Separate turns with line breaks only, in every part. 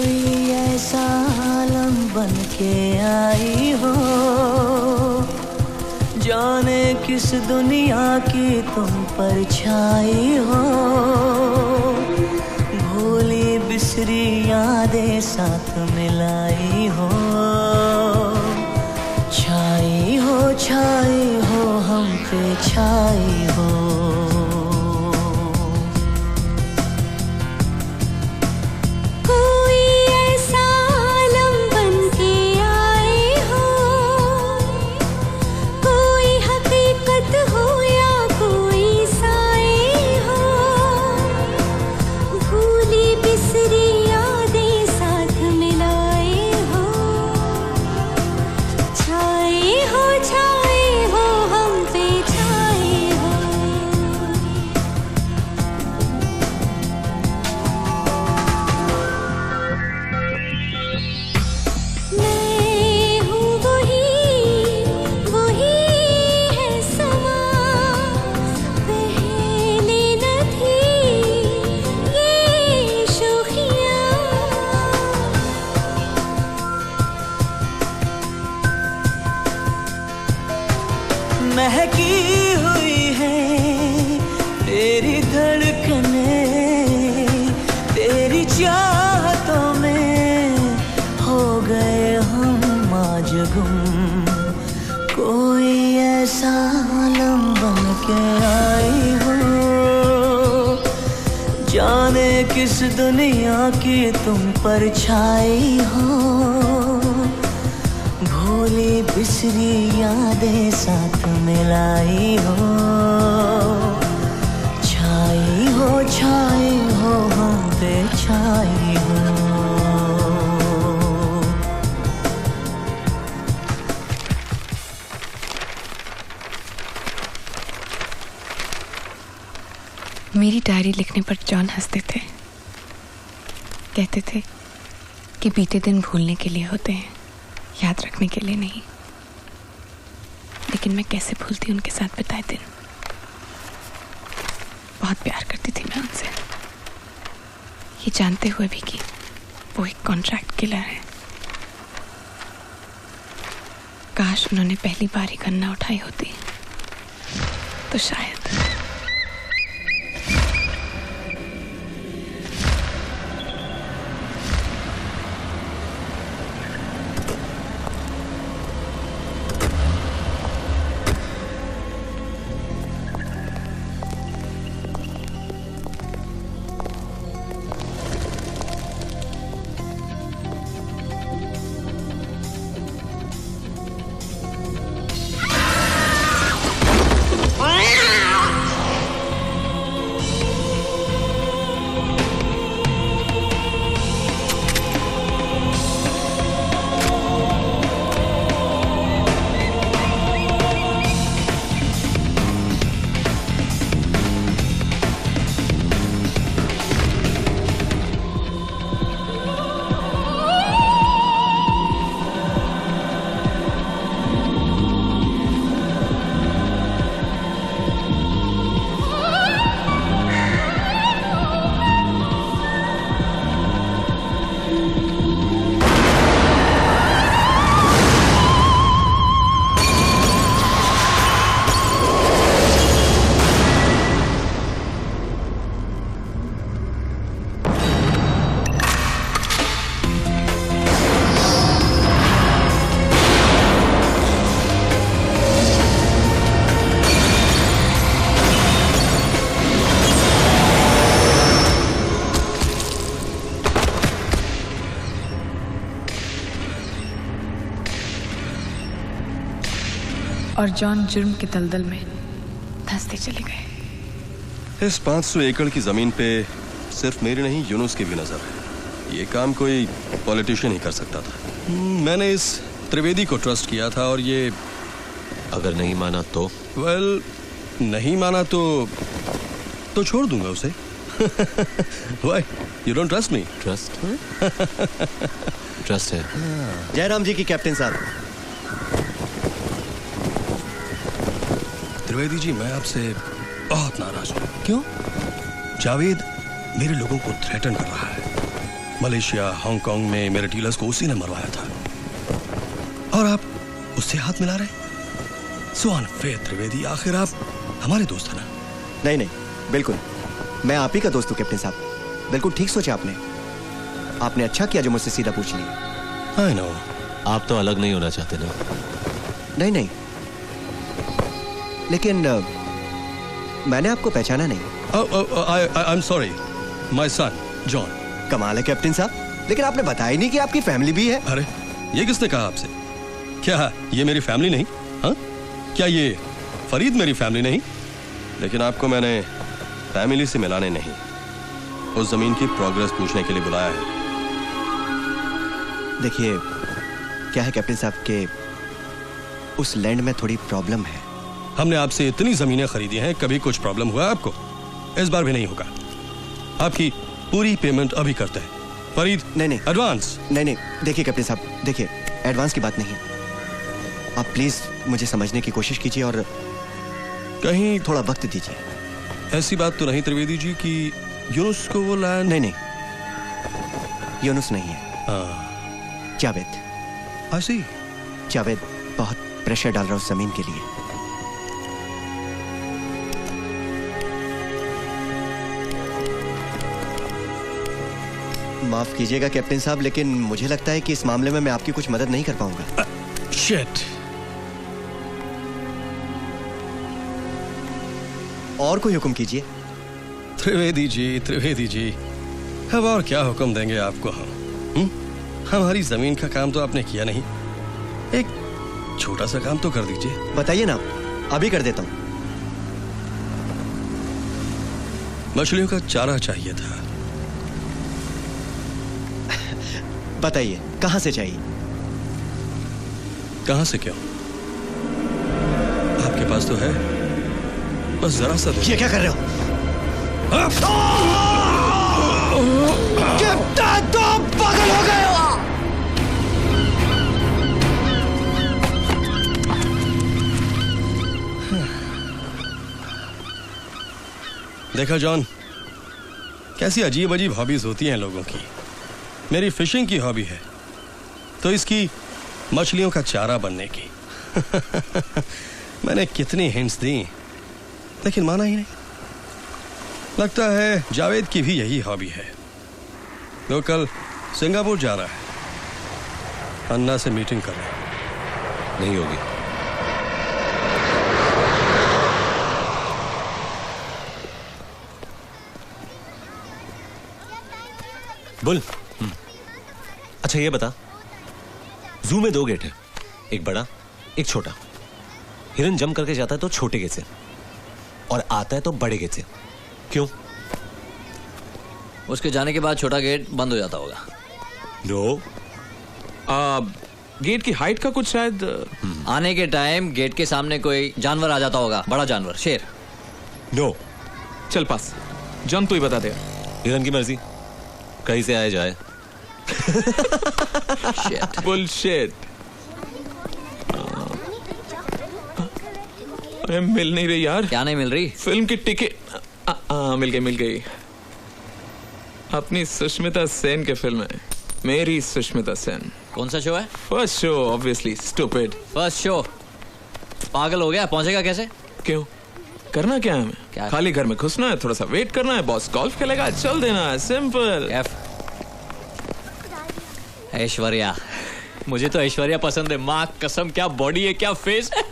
कोई ऐसा आलम बन के आई हो, जाने किस दुनिया की तुम परछाई हो। भूली बिसरी यादें साथ मिलाई हो, छाई हो हम पे छाई हो। महकी हुई है तेरी धड़कनें, तेरी चाहतों में हो गए हम आज गुम। कोई ऐसा आलम बन के आई हो, जाने किस दुनिया की तुम परछाई हो। भूली बिसरी यादें साथ मिलाई हो, छाई हो हम पे छाई हो।
मेरी डायरी लिखने पर जॉन हंसते थे, कहते थे कि बीते दिन भूलने के लिए होते हैं, याद रखने के लिए नहीं। लेकिन मैं कैसे भूलती उनके साथ बिताए दिन। बहुत प्यार करती थी मैं उनसे, ये जानते हुए भी कि वो एक कॉन्ट्रैक्ट किलर है। काश उन्होंने पहली बार ही गन ना उठाई होती तो शायद। और जॉन जुर्म के दलदल में धंसते चले गए।
इस 500 एकड़ की जमीन पे सिर्फ मेरी नहीं यूनुस की भी नजर है। ये काम कोई पॉलिटिशियन ही कर सकता था। मैंने इस त्रिवेदी को ट्रस्ट किया था और ये
अगर नहीं माना तो?
वेल, नहीं माना तो छोड़ दूंगा उसे। Why? You don't trust me?
Trust trust है।
जयराम जी की कैप्टन साहब।
त्रिवेदी जी, मैं आपसे बहुत नाराज हूँ।
क्यों?
जावेद मेरे लोगों को थ्रेटन कर रहा है। मलेशिया, हांगकांग में मेरे डीलर्स को उसी ने मरवाया था, और आप उससे हाथ मिला रहे? सो अनफेयर त्रिवेदी, आखिर आप हमारे दोस्त हैं ना?
नहीं नहीं, बिल्कुल मैं आप ही का दोस्त हूँ कैप्टन साहब। बिल्कुल ठीक सोचा आपने। आपने अच्छा किया जो मुझसे सीधा पूछ लिया।
I know.
आप तो अलग नहीं होना चाहते ना?
नहीं नहीं, लेकिन मैंने आपको पहचाना नहीं।
I am sorry, my son John.
कमाल है कैप्टन साहब, लेकिन आपने बताया ही नहीं कि आपकी फैमिली भी है।
अरे ये किसने कहा आपसे? क्या ये मेरी फैमिली नहीं? हाँ, क्या ये फरीद मेरी फैमिली नहीं? लेकिन आपको मैंने फैमिली से मिलाने नहीं, उस जमीन की प्रोग्रेस पूछने के लिए बुलाया है।
देखिए क्या है कैप्टन साहब के उस लैंड में थोड़ी प्रॉब्लम है।
हमने आपसे इतनी जमीनें खरीदी हैं, कभी कुछ प्रॉब्लम हुआ आपको? इस बार भी नहीं होगा। आपकी पूरी पेमेंट अभी करते हैं। फरीद,
नहीं नहीं
एडवांस।
नहीं नहीं, देखिए कैप्टन साहब, देखिए एडवांस की बात नहीं है। आप प्लीज मुझे समझने की कोशिश कीजिए और
कहीं
थोड़ा वक्त दीजिए।
ऐसी बात तो नहीं त्रिवेदी जी कि यूनुस को वो लैंड?
नहीं नहीं, यूनुस नहीं है,
हाँ,
जावेद।
ऐसी
जावेद बहुत प्रेशर डाल रहा है उस जमीन के लिए। माफ कीजिएगा कैप्टन साहब, लेकिन मुझे लगता है कि इस मामले में मैं आपकी कुछ मदद नहीं कर पाऊंगा।
शिट।
और कोई हुक्म कीजिए।
त्रिवेदी जी, अब और क्या हुक्म देंगे आपको हम? हमारी जमीन का काम तो आपने किया नहीं, एक छोटा सा काम तो कर दीजिए।
बताइए ना, अभी कर देता हूं।
मछलियों का चारा चाहिए था।
बताइए कहां से चाहिए?
कहां से क्यों? आपके पास तो है, बस जरा सा दो।
ये क्या कर रहे हो? कैप्टन, तुम पागल हो गए हो?
देखा जॉन, कैसी अजीब अजीब हॉबीज होती हैं लोगों की। मेरी फिशिंग की हॉबी है, तो इसकी मछलियों का चारा बनने की। मैंने कितनी हिंट्स दी, लेकिन माना ही नहीं। लगता है जावेद की भी यही हॉबी है। वो कल सिंगापुर जा रहा है, अन्ना से मीटिंग कर रहे हैं।
नहीं होगी। बोल। अच्छा ये बता, जू में 2 गेट है, एक बड़ा एक छोटा। हिरन जंप करके जाता है तो छोटे गेट से, और आता है तो बड़े गेट से। क्यों?
उसके जाने के बाद छोटा गेट बंद हो जाता होगा।
नो,
गेट की हाइट का कुछ शायद।
आने के टाइम गेट के सामने कोई जानवर आ जाता होगा, बड़ा जानवर, शेर।
नो।
चल पास, जॉन तू ही बता दे।
हिरन की मर्जी, कहीं से आए जाए।
बुलशिट। अरे मिल नहीं रही यार।
क्या नहीं मिल रही?
फिल्म की टिकट। मिल गई। अपनी सुष्मिता सेन के फिल्म है, मेरी सुष्मिता सेन।
कौन सा शो है?
First show, obviously. Stupid.
First show? पागल हो गया, पहुंचेगा कैसे?
क्यों? करना क्या है हमें?
क्या?
खाली घर में घुसना है, थोड़ा सा वेट करना है, बॉस गोल्फ खेलेगा, चल देना है, सिंपल।
ऐश्वर्या, मुझे तो ऐश्वर्या पसंद है। माँ कसम, क्या बॉडी है, क्या फेस है।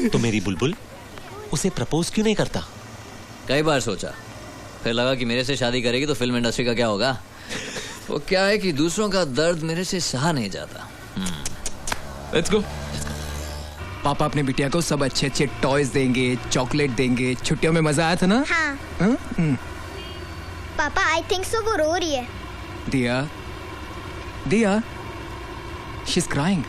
तो मेरी बुलबुल उसे प्रपोज क्यों नहीं करता?
कई बार सोचा, फिर लगा कि मेरे से शादी करेगी तो फिल्म इंडस्ट्री का क्या होगा। वो क्या है कि दूसरों का दर्द मेरे से सहा नहीं जाता।
Let's go.
पापा अपने बिटिया को सब अच्छे अच्छे टॉयज देंगे, चॉकलेट देंगे। छुट्टियों में मजा आया था ना?
हाँ। पापा आई थिंक सो वो रो रही है।
दिया शी इज क्राइंग।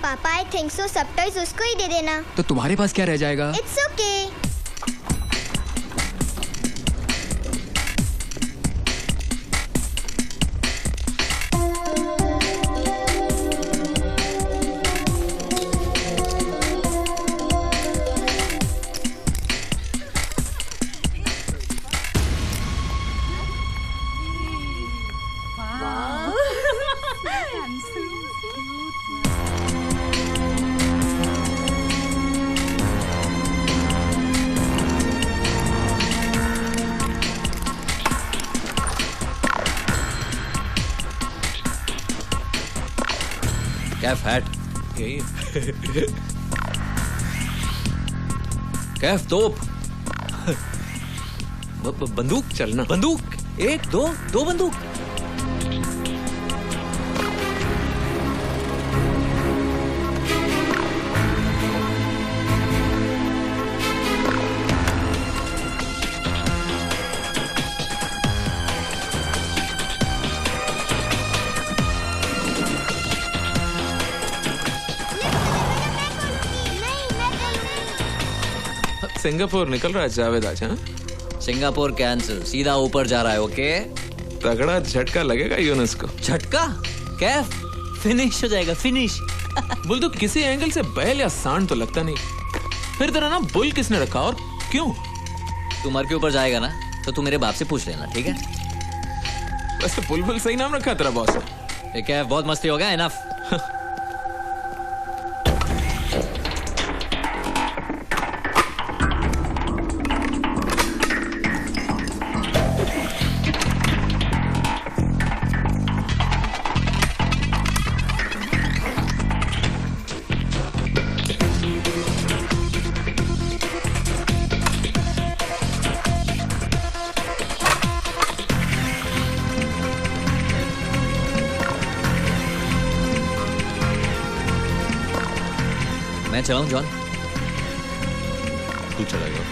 पापा आई थिंक सो सब टॉयज उसको ही दे देना।
तो तुम्हारे पास क्या रह जाएगा?
It's okay.
कैफ हैट।
यही है।
कैफ तोप।
बंदूक चलना।
बंदूक 1 2 2 बंदूक।
सिंगापुर निकल रहा है जावेद आज। हाँ,
सिंगापुर कैंसिल, सीधा ऊपर जा रहा है। ओके,
तगड़ा झटका लगेगा यूनुस को।
झटका? कैफ फिनिश हो जाएगा, फिनिश।
बुल तो किसी एंगल से बैल या सांड तो लगता नहीं। फिर तेरा नाम बुल किसने रखा और क्यों?
तू मर के ऊपर जाएगा ना तो तू मेरे बाप से पूछ लेना, ठीक है?
वैसे बुलबुल सही नाम रखा तेरा बॉस ने।
ये कैफ बहुत मस्ती हो गया, इनफ। मैं चलाऊं जॉन?
तू चलाएगा।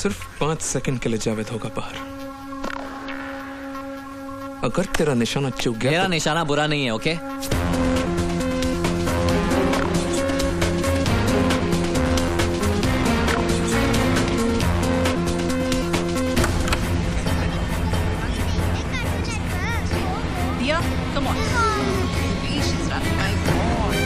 सिर्फ 5 सेकंड के लिए जावेद होगा बाहर। अगर तेरा निशाना चूक गया
मेरा
तो...
निशाना बुरा नहीं है, okay?
Come on. Patience, Rafi, my God.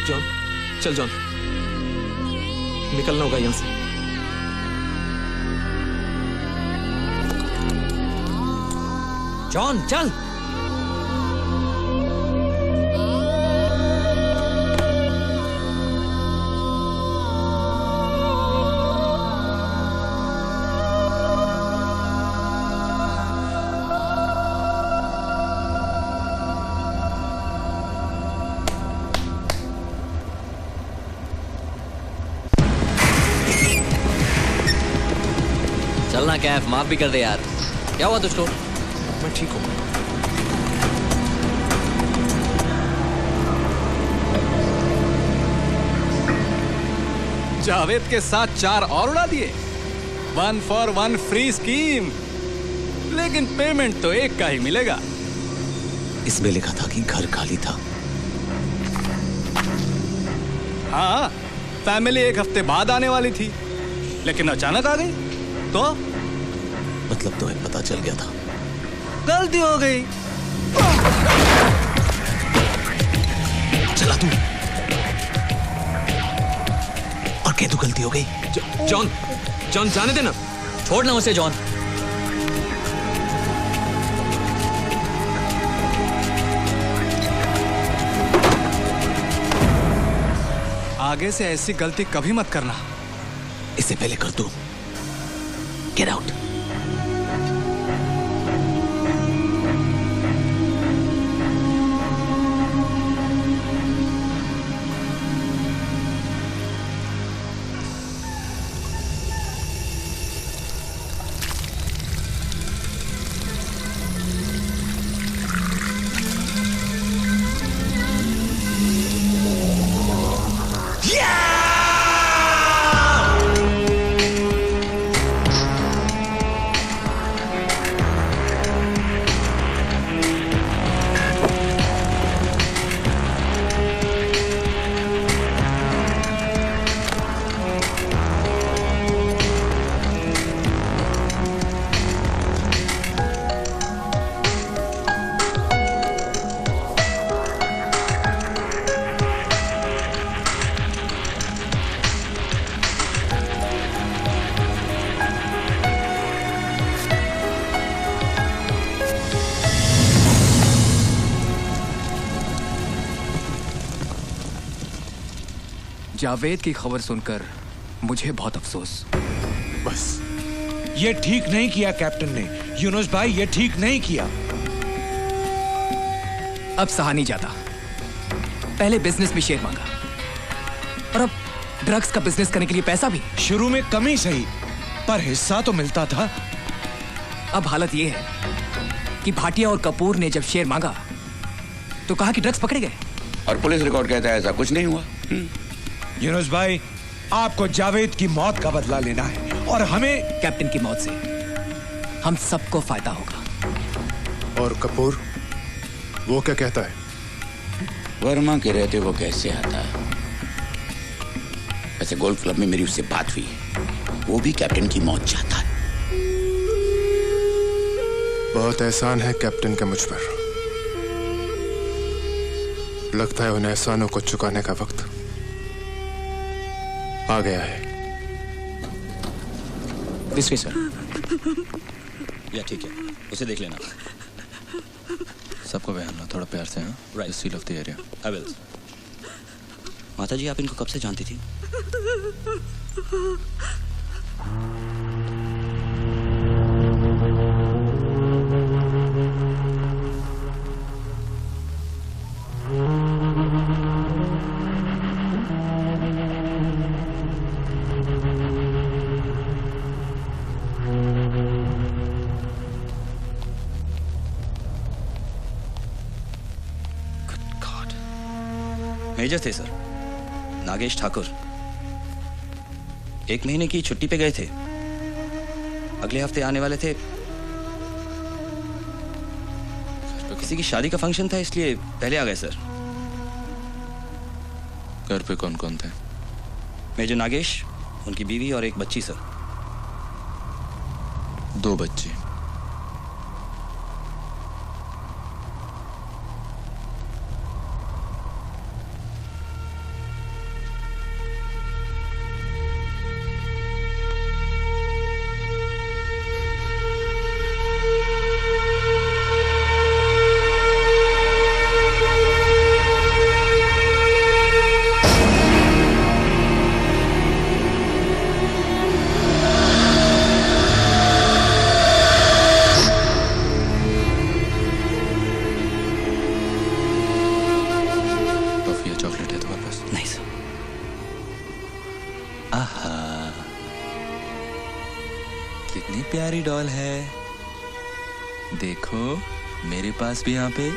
John, चल जॉन, निकलना होगा यहां से।
जॉन चल। चलना कैफ, माफ भी कर दे यार। क्या हुआ तुझको?
मैं ठीक हूँ।
जावेद के साथ 4 और उड़ा दिए। 1 for 1 फ्री स्कीम, लेकिन पेमेंट तो एक का ही मिलेगा।
इसमें लिखा था कि घर खाली था।
हाँ, फैमिली 1 हफ्ते बाद आने वाली थी, लेकिन अचानक आ गई। तो
मतलब तुम्हें पता चल गया था?
गलती हो गई।
चला तू। और कह तू गलती हो गई।
जॉन, जॉन जाने देना।
छोड़ना उसे जॉन।
आगे से ऐसी गलती कभी मत करना।
इससे पहले कर दो। Get out.
जावेद की खबर सुनकर मुझे बहुत अफसोस।
बस ये ठीक नहीं किया कैप्टन ने। यूनुस भाई ये ठीक नहीं किया।
अब सहा नहीं जाता। पहले बिजनेस में शेयर मांगा और अब ड्रग्स का बिजनेस करने के लिए पैसा भी।
शुरू में कमी सही, पर हिस्सा तो मिलता था।
अब हालत ये है कि भाटिया और कपूर ने जब शेयर मांगा तो कहा कि ड्रग्स पकड़े गए,
और पुलिस रिकॉर्ड कहता है ऐसा कुछ नहीं हुआ।
यूनुस भाई, आपको जावेद की मौत का बदला लेना है और हमें
कैप्टन की मौत से हम सबको फायदा होगा।
और कपूर, वो क्या कहता है?
वर्मा के रहते वो कैसे आता है? वैसे गोल्फ क्लब में मेरी उससे बात हुई, वो भी कैप्टन की मौत चाहता है।
बहुत एहसान है कैप्टन का मुझ पर। लगता है उन एहसानों को चुकाने का वक्त आ गया है।
This way sir.
या ठीक है, उसे देख लेना। सबको बयान लो थोड़ा प्यार से। हाँ, right. Seal of the area. I will.
माता जी, आप इनको कब से जानती थी?
मेजर थे सर, नागेश ठाकुर। 1 महीने की छुट्टी पे गए थे, अगले हफ्ते आने वाले थे। किसी की शादी का फंक्शन था, इसलिए पहले आ गए सर।
घर पे कौन कौन थे?
मेजर नागेश, उनकी बीवी और एक बच्ची सर।
2 बच्चे।
कितनी प्यारी डॉल है। देखो मेरे पास भी यहाँ पे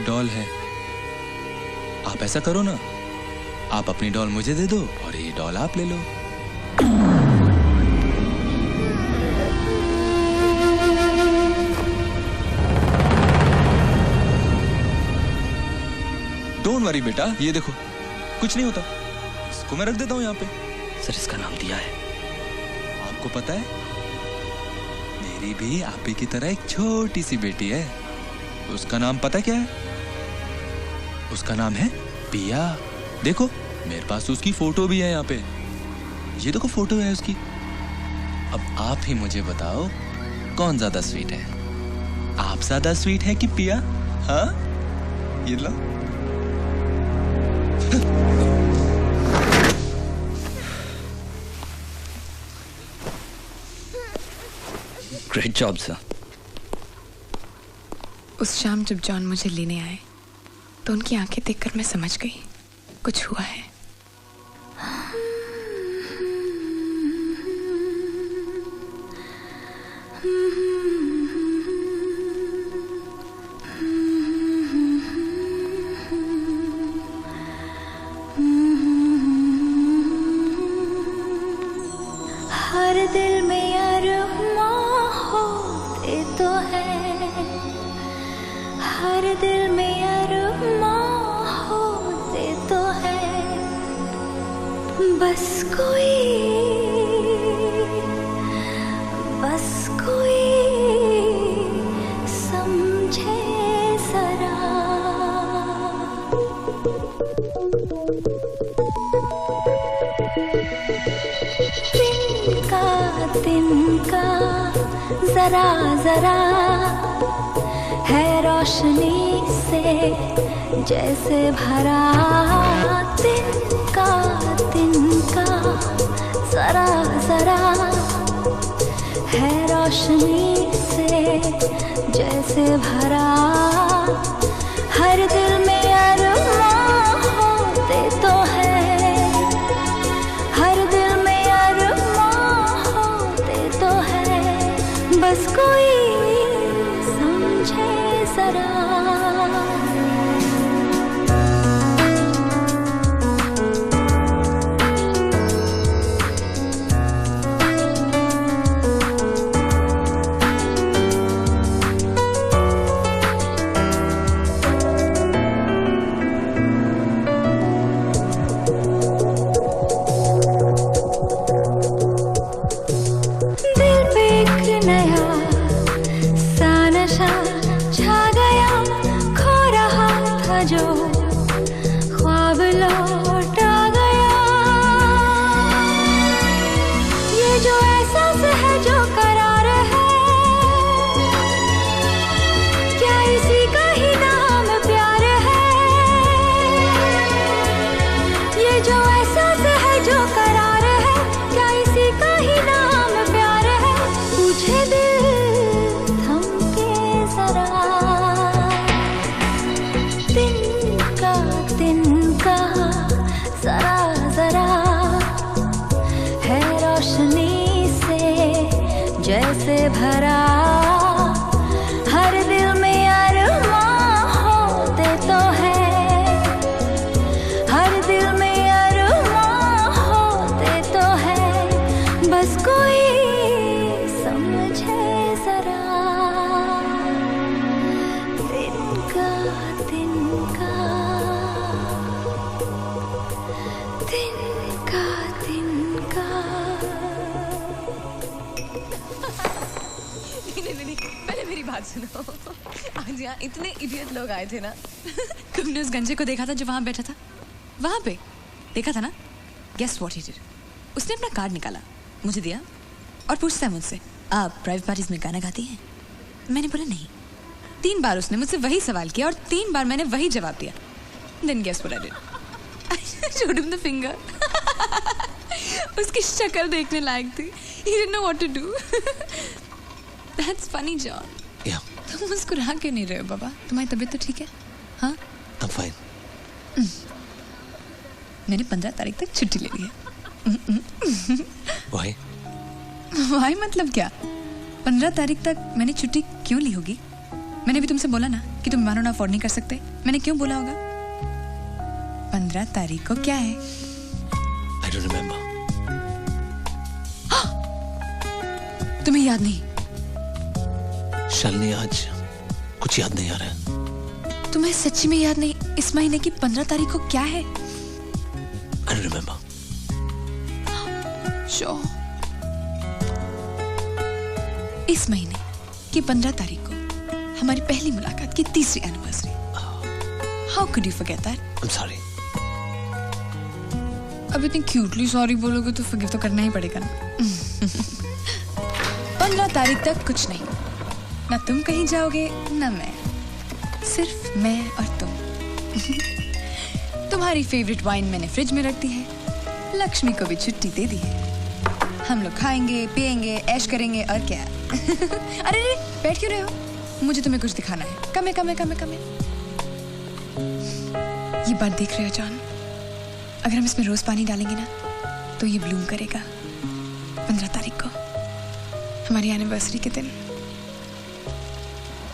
डॉल है। आप ऐसा करो ना, आप अपनी डॉल मुझे दे दो और ये डॉल आप ले लो। डोंट वरी बेटा, ये देखो कुछ नहीं होता, इसको मैं रख देता हूँ यहाँ पे।
सर इसका नाम दिया है।
आपको पता है मेरी भी आप ही की तरह एक छोटी सी बेटी है, उसका नाम पता क्या है? उसका नाम है पिया। देखो मेरे पास उसकी फोटो भी है यहाँ पे, ये देखो फोटो है उसकी। अब आप ही मुझे बताओ कौन ज्यादा स्वीट है, आप ज्यादा स्वीट है कि पिया? हाँ ये लो।
Great job sir.
उस शाम जब जॉन मुझे लेने आए तो उनकी आंखें देखकर मैं समझ गई कुछ हुआ है।
हर दिल में अरमां होते तो है, हर दिल में अरमां होते तो है, बस कोई समझे जरा। तिनका जरा जरा है रोशनी से जैसे भरा, तिनका जरा जरा है रोशनी से जैसे भरा, हर दिल में अरमां होते तो है, हर दिल में अरमां होते तो है, बस कोई समझे जरा। जो ख्वाब लौट आ गया, ये जो एहसास है जो करार है, क्या इसी का ही नाम प्यार है? ये जो एहसास है जो करार है, क्या इसी का ही नाम प्यार है? पूछे दिल थमके जरा, तिनका जरा जरा है रोशनी से जैसे भरा, हर दिल में अरमां होते तो है, हर दिल में अरमां होते तो है, बस कोई समझे जरा। तिनका
नहीं, पहले मेरी बात सुनो। आज यहाँ इतने इडियट लोग आए थे ना। तुमने उस गंजे को देखा था जो वहाँ बैठा था? वहाँ पे देखा था ना? Guess what he did? उसने अपना कार्ड निकाला, मुझे दिया और पूछता है मुझसे, आप प्राइवेट पार्टीज में गाना गाती हैं? मैंने बोला नहीं। 3 बार उसने मुझसे वही सवाल किया और 3 बार मैंने वही जवाब दिया। Then guess what I did? I showed him the finger. उसकी शक्ल देखने लायक थी। He didn't know what to do. That's funny, John.
Yeah.
तुम मुस्कुरा क्यों नहीं रहे हो बाबा? तुम्हारी तबीयत तो ठीक है? हाँ?
I'm fine.
मैंने 15 तारीख तक छुट्टी ले ली है।
Why?
Why मतलब क्या? 15 तारीख तक मैंने छुट्टी क्यों ली होगी? मैंने भी तुमसे बोला ना कि तुम विमानों अफोर्ड नहीं कर सकते। मैंने क्यों बोला होगा? 15 तारीख को क्या है?
I don't remember.
तुम्हें याद नहीं?
शालिनी आज कुछ याद नहीं आ रहा है।
तुम्हें सच्ची में याद नहीं इस महीने की 15 तारीख को क्या है?
I don't remember.
Sure. इस महीने की 15 तारीख को हमारी पहली मुलाकात की 3री anniversary. How could you forget that?
I'm sorry.
अब इतनी क्यूटली सॉरी बोलोगे तो फॉरगिव तो करना ही पड़ेगा ना। 15 तारीख तक कुछ नहीं, ना तुम कहीं जाओगे ना मैं, सिर्फ मैं और तुम। तुम्हारी फेवरेट वाइन मैंने फ्रिज में रख दी है, लक्ष्मी को भी छुट्टी दे दी है। हम लोग खाएंगे पिएंगे ऐश करेंगे और क्या। अरे बैठ क्यों रहे हो? मुझे तुम्हें कुछ दिखाना है। कम है। ये बात देख रहे हो जॉन? अगर हम इसमें रोज पानी डालेंगे ना तो ये ब्लूम करेगा। 15 तारीख को हमारी एनिवर्सरी के दिन।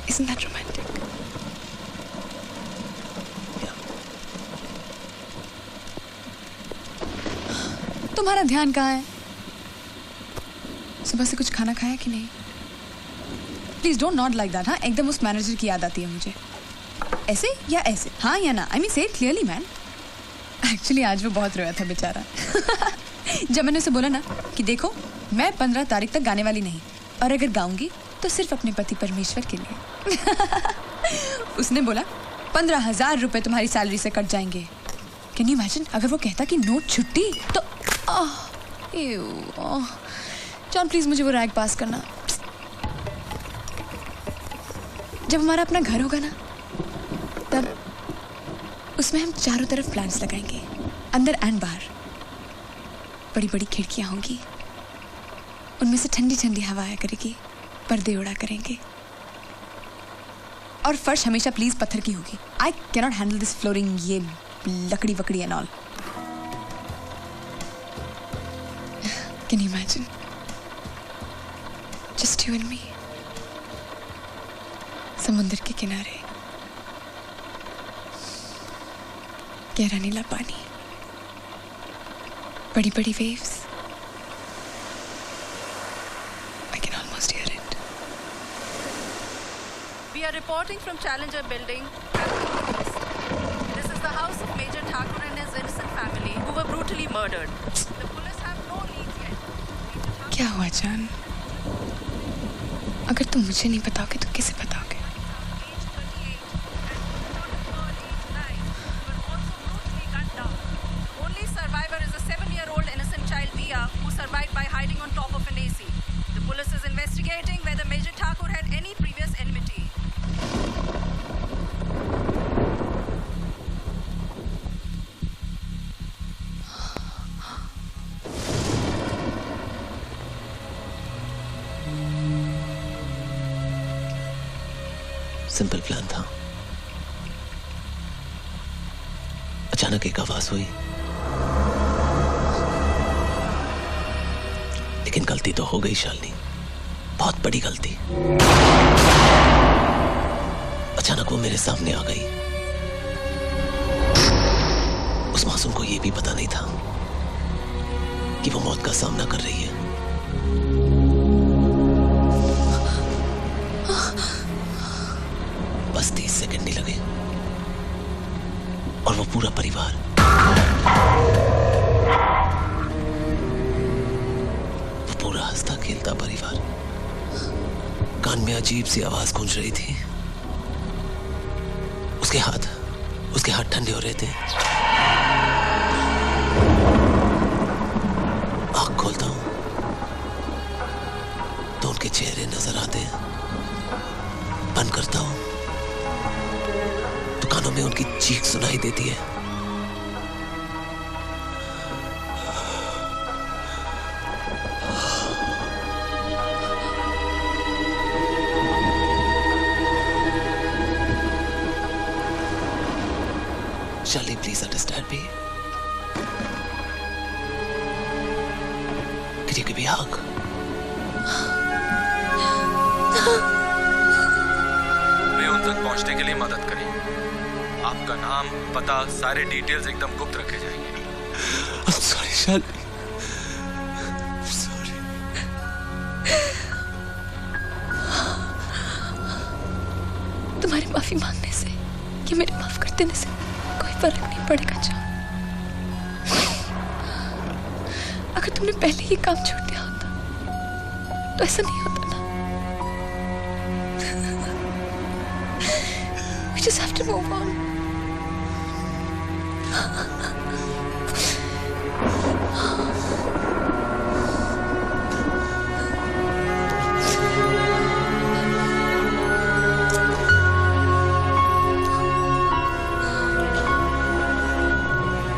Isn't that romantic? तुम्हारा ध्यान कहाँ है? सुबह से कुछ खाना खाया कि नहीं? Please don't not like that. हाँ, एकदम उस मैनेजर की याद आती है मुझे। ऐसे या ऐसे, हाँ या ना? आई मीन से इट क्लियरली मैन। एक्चुअली आज वो बहुत रोया था बेचारा। जब मैंने उसे बोला ना कि देखो मैं 15 तारीख तक गाने वाली नहीं, और अगर गाऊंगी तो सिर्फ अपने पति परमेश्वर के लिए। उसने बोला 15,000 रुपए तुम्हारी सैलरी से कट जाएंगे। Can you imagine? अगर वो कहता कि नो छुट्टी तो जॉन प्लीज मुझे वो रैग पास करना। जब हमारा अपना घर होगा ना तब उसमें हम चारों तरफ प्लांट्स लगाएंगे, अंदर एंड बाहर। बड़ी बड़ी खिड़कियां होंगी, उनमें से ठंडी ठंडी हवा आया करेगी, पर्दे उड़ा करेंगे, और फर्श हमेशा प्लीज पत्थर की होगी। I cannot handle this flooring, ये लकड़ी वकड़ी and all. Can you imagine? Just you and me, समुद्र के किनारे, गहरा नीला पानी, बड़ी बड़ी waves. I can almost hear it.
We are reporting from Challenger Building. This is the house of Major Thakur and his innocent family who were brutally murdered. The police have no leads yet.
क्या हुआ जान? अगर तुम मुझे नहीं बताओगे तो किसे बताओगे?
Only survivor is a 7-year-old innocent child Dia who survived by hiding on top of an AC. The police is investigating whether Major Thakur had any previous enmity.
Simple plan था। अचानक एक आवाज हुई, लेकिन गलती तो हो गई शालिनी, बहुत बड़ी गलती। अचानक वो मेरे सामने आ गई। उस मासूम को ये भी पता नहीं था कि वो मौत का सामना कर रही है। बस 30 सेकंड नहीं लगे और वो पूरा परिवार हंसता खेलता परिवार, कान में अजीब सी आवाज गूंज रही थी। उसके हाथ ठंडे हो रहे थे। आंख खोलता हूं तो उनके चेहरे नजर आते हैं, बंद करता हूं तो कानों में उनकी चीख सुनाई देती है। Shall you please understand me? Could you give me a hug?
वे उन तक पहुंचने के लिए मदद करें। आपका नाम, पता, सारे डिटेल्स एकदम गुप्त रखे जाएंगे।
Sorry Shalini, sorry.
तुम्हारी माफी मांगने से या मेरे माफ कर देने से कोई फर्क नहीं पड़ेगा जान। अगर तुमने पहले ही काम छोड़ दिया होता तो ऐसा नहीं होता ना। We just have to move on.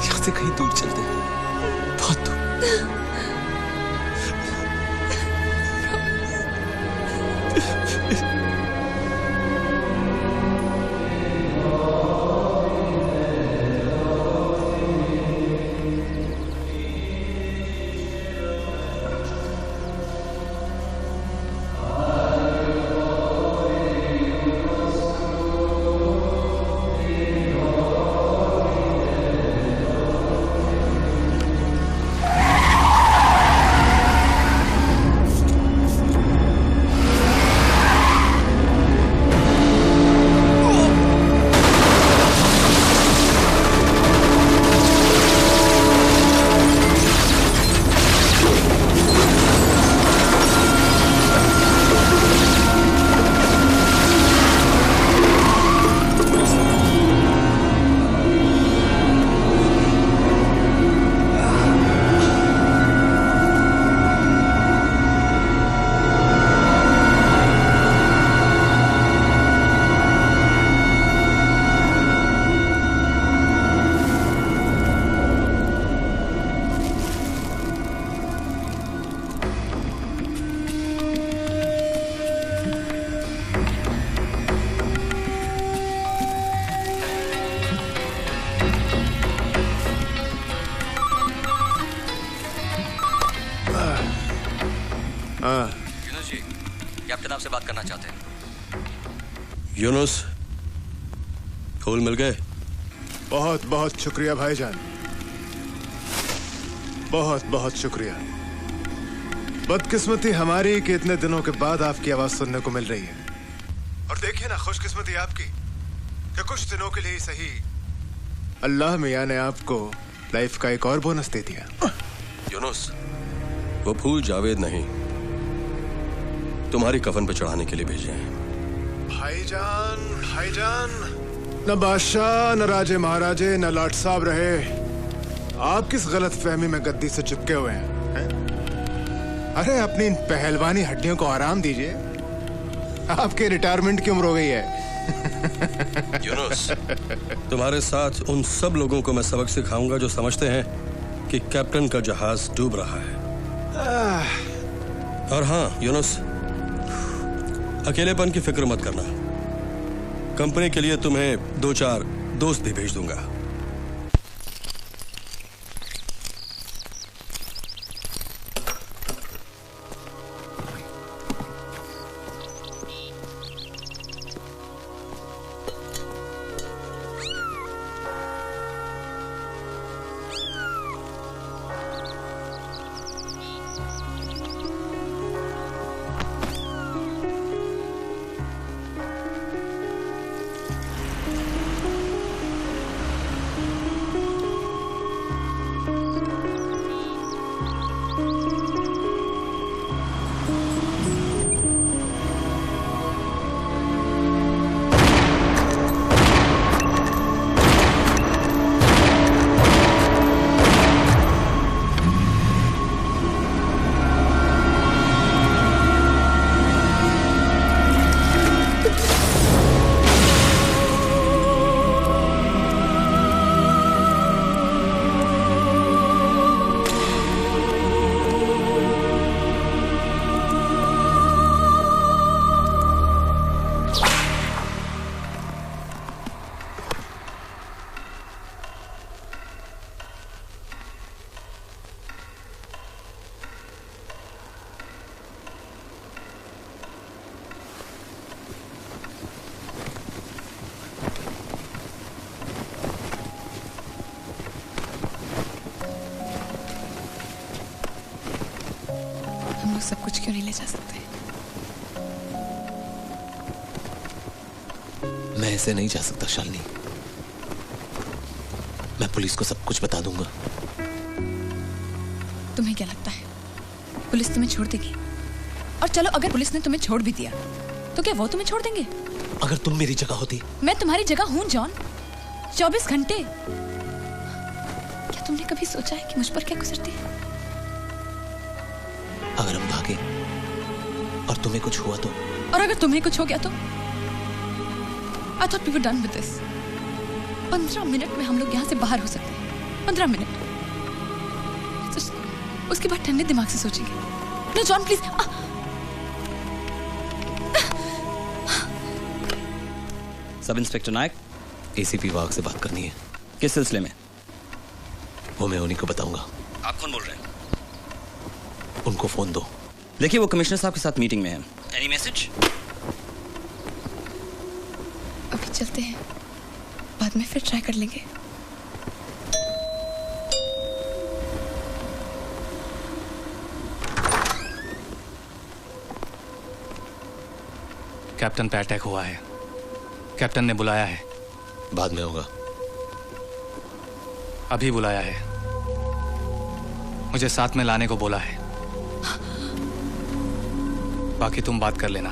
यहाँ से कहीं दूर चलते हैं, बहुत दूर।
यूनुस जी, कैप्टन आपसे बात करना चाहते हैं।
यूनुस, फूल मिल गए?
बहुत बहुत शुक्रिया भाईजान, बहुत बहुत शुक्रिया। बदकिस्मती हमारी कि इतने दिनों के बाद आपकी आवाज सुनने को मिल रही है। और देखिए ना, खुशकिस्मती आपकी कि कुछ दिनों के लिए ही सही अल्लाह मियां ने आपको लाइफ का एक और बोनस दे दिया।
यूनुस, वो फूल जावेद नहीं, तुम्हारी कफन पे चढ़ाने के लिए भेजे हैं।
भाईजान, भाईजान, न बादशाह, न राजे महाराजे, न लाट साहब रहे, आप किस गलत फहमी में गद्दी से चिपके हुए हैं? अरे अपनी इन पहलवानी हड्डियों को आराम दीजिए, आपके रिटायरमेंट की उम्र हो गई है।
यूनुस, तुम्हारे साथ उन सब लोगों को मैं सबक सिखाऊंगा जो समझते हैं कि कैप्टन का जहाज डूब रहा है। और हाँ यूनुस, अकेलेपन की फिक्र मत करना, कंपनी के लिए तुम्हें 2-4 दोस्त भी भेज दूंगा।
वो सब कुछ क्यों नहीं ले जा सकते?
मैं ऐसे नहीं जा सकता शालिनी। मैं पुलिस को सब कुछ बता दूंगा।
तुम्हें क्या लगता है पुलिस तुम्हें छोड़ देगी? और चलो अगर पुलिस ने तुम्हें छोड़ भी दिया तो क्या वो तुम्हें छोड़ देंगे?
अगर तुम मेरी जगह होती। मैं
तुम्हारी जगह हूं जॉन। 24 घंटे। क्या तुमने कभी सोचा है कि मुझ पर क्या गुजरती है?
अगर हम भागे और तुम्हें कुछ हुआ तो?
और अगर तुम्हें कुछ हो गया तो? I thought we were done with this. 15 minute में हम लोग यहाँ से बाहर हो सकते हैं। 15 मिनट। उसके बाद ठंडे दिमाग से सोचेंगे। No John please.
Sub inspector Nayak,
ACP Wagh से बात करनी है।
किस सिलसिले में?
वो मैं उन्हीं को बताऊंगा।
आप कौन बोल रहे हैं?
उनको फोन दो।
देखिए वो कमिश्नर साहब के साथ मीटिंग में है। Any message?
अभी चलते हैं, बाद में फिर ट्राई कर लेंगे।
कैप्टन पे अटैक हुआ है। कैप्टन ने बुलाया है।
बाद में होगा।
अभी बुलाया है। मुझे साथ में लाने को बोला है। बाकी तुम बात कर लेना।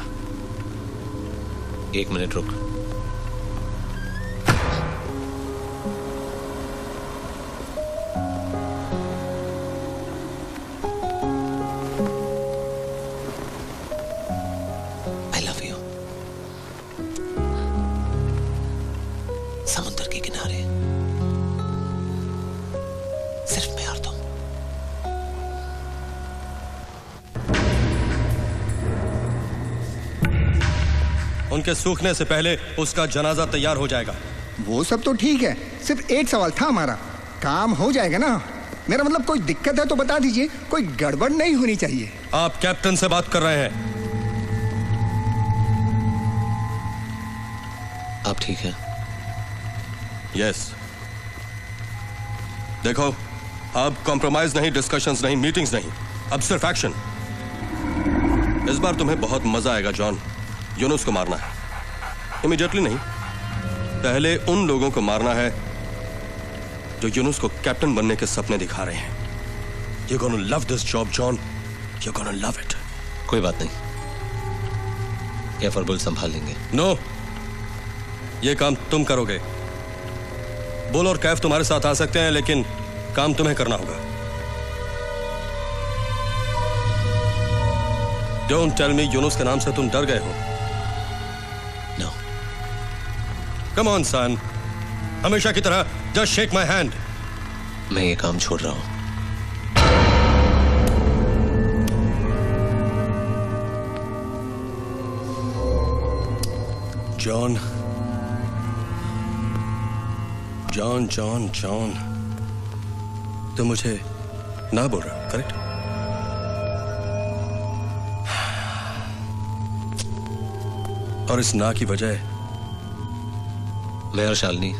1 मिनट रुक। I love you. समुद्र के किनारे सिर्फ मैं और तुम।
उनके सूखने से पहले उसका जनाजा तैयार हो जाएगा।
वो सब तो ठीक है, सिर्फ एक सवाल था हमारा। काम हो जाएगा ना? मेरा मतलब कोई दिक्कत है तो बता दीजिए, कोई गड़बड़ नहीं होनी चाहिए।
आप कैप्टन से बात कर रहे हैं।
आप ठीक हैं?
यस। देखो, अब कॉम्प्रोमाइज नहीं, डिस्कशंस नहीं, मीटिंग्स नहीं, अब सिर्फ एक्शन। इस बार तुम्हें बहुत मजा आएगा जॉन। यूनुस को मारना है। इमीडिएटली नहीं, पहले उन लोगों को मारना है जो यूनुस को कैप्टन बनने के सपने दिखा रहे हैं। You're gonna love this job, John. You're gonna love it.
कोई बात नहीं, ये फरबुल संभाल लेंगे।
नो, ये काम तुम करोगे। बुल और कैफ तुम्हारे साथ आ सकते हैं, लेकिन काम तुम्हें करना होगा। Don't tell me यूनुस के नाम से तुम डर गए हो।
No.
Come on, son. हमेशा की तरह just shake my hand.
मैं ये काम छोड़ रहा हूं।
जॉन, जॉन, जॉन, जॉन, तुम मुझे ना बोल रहे हो, करेक्ट? और इस ना की वजह
मैं और शालिनी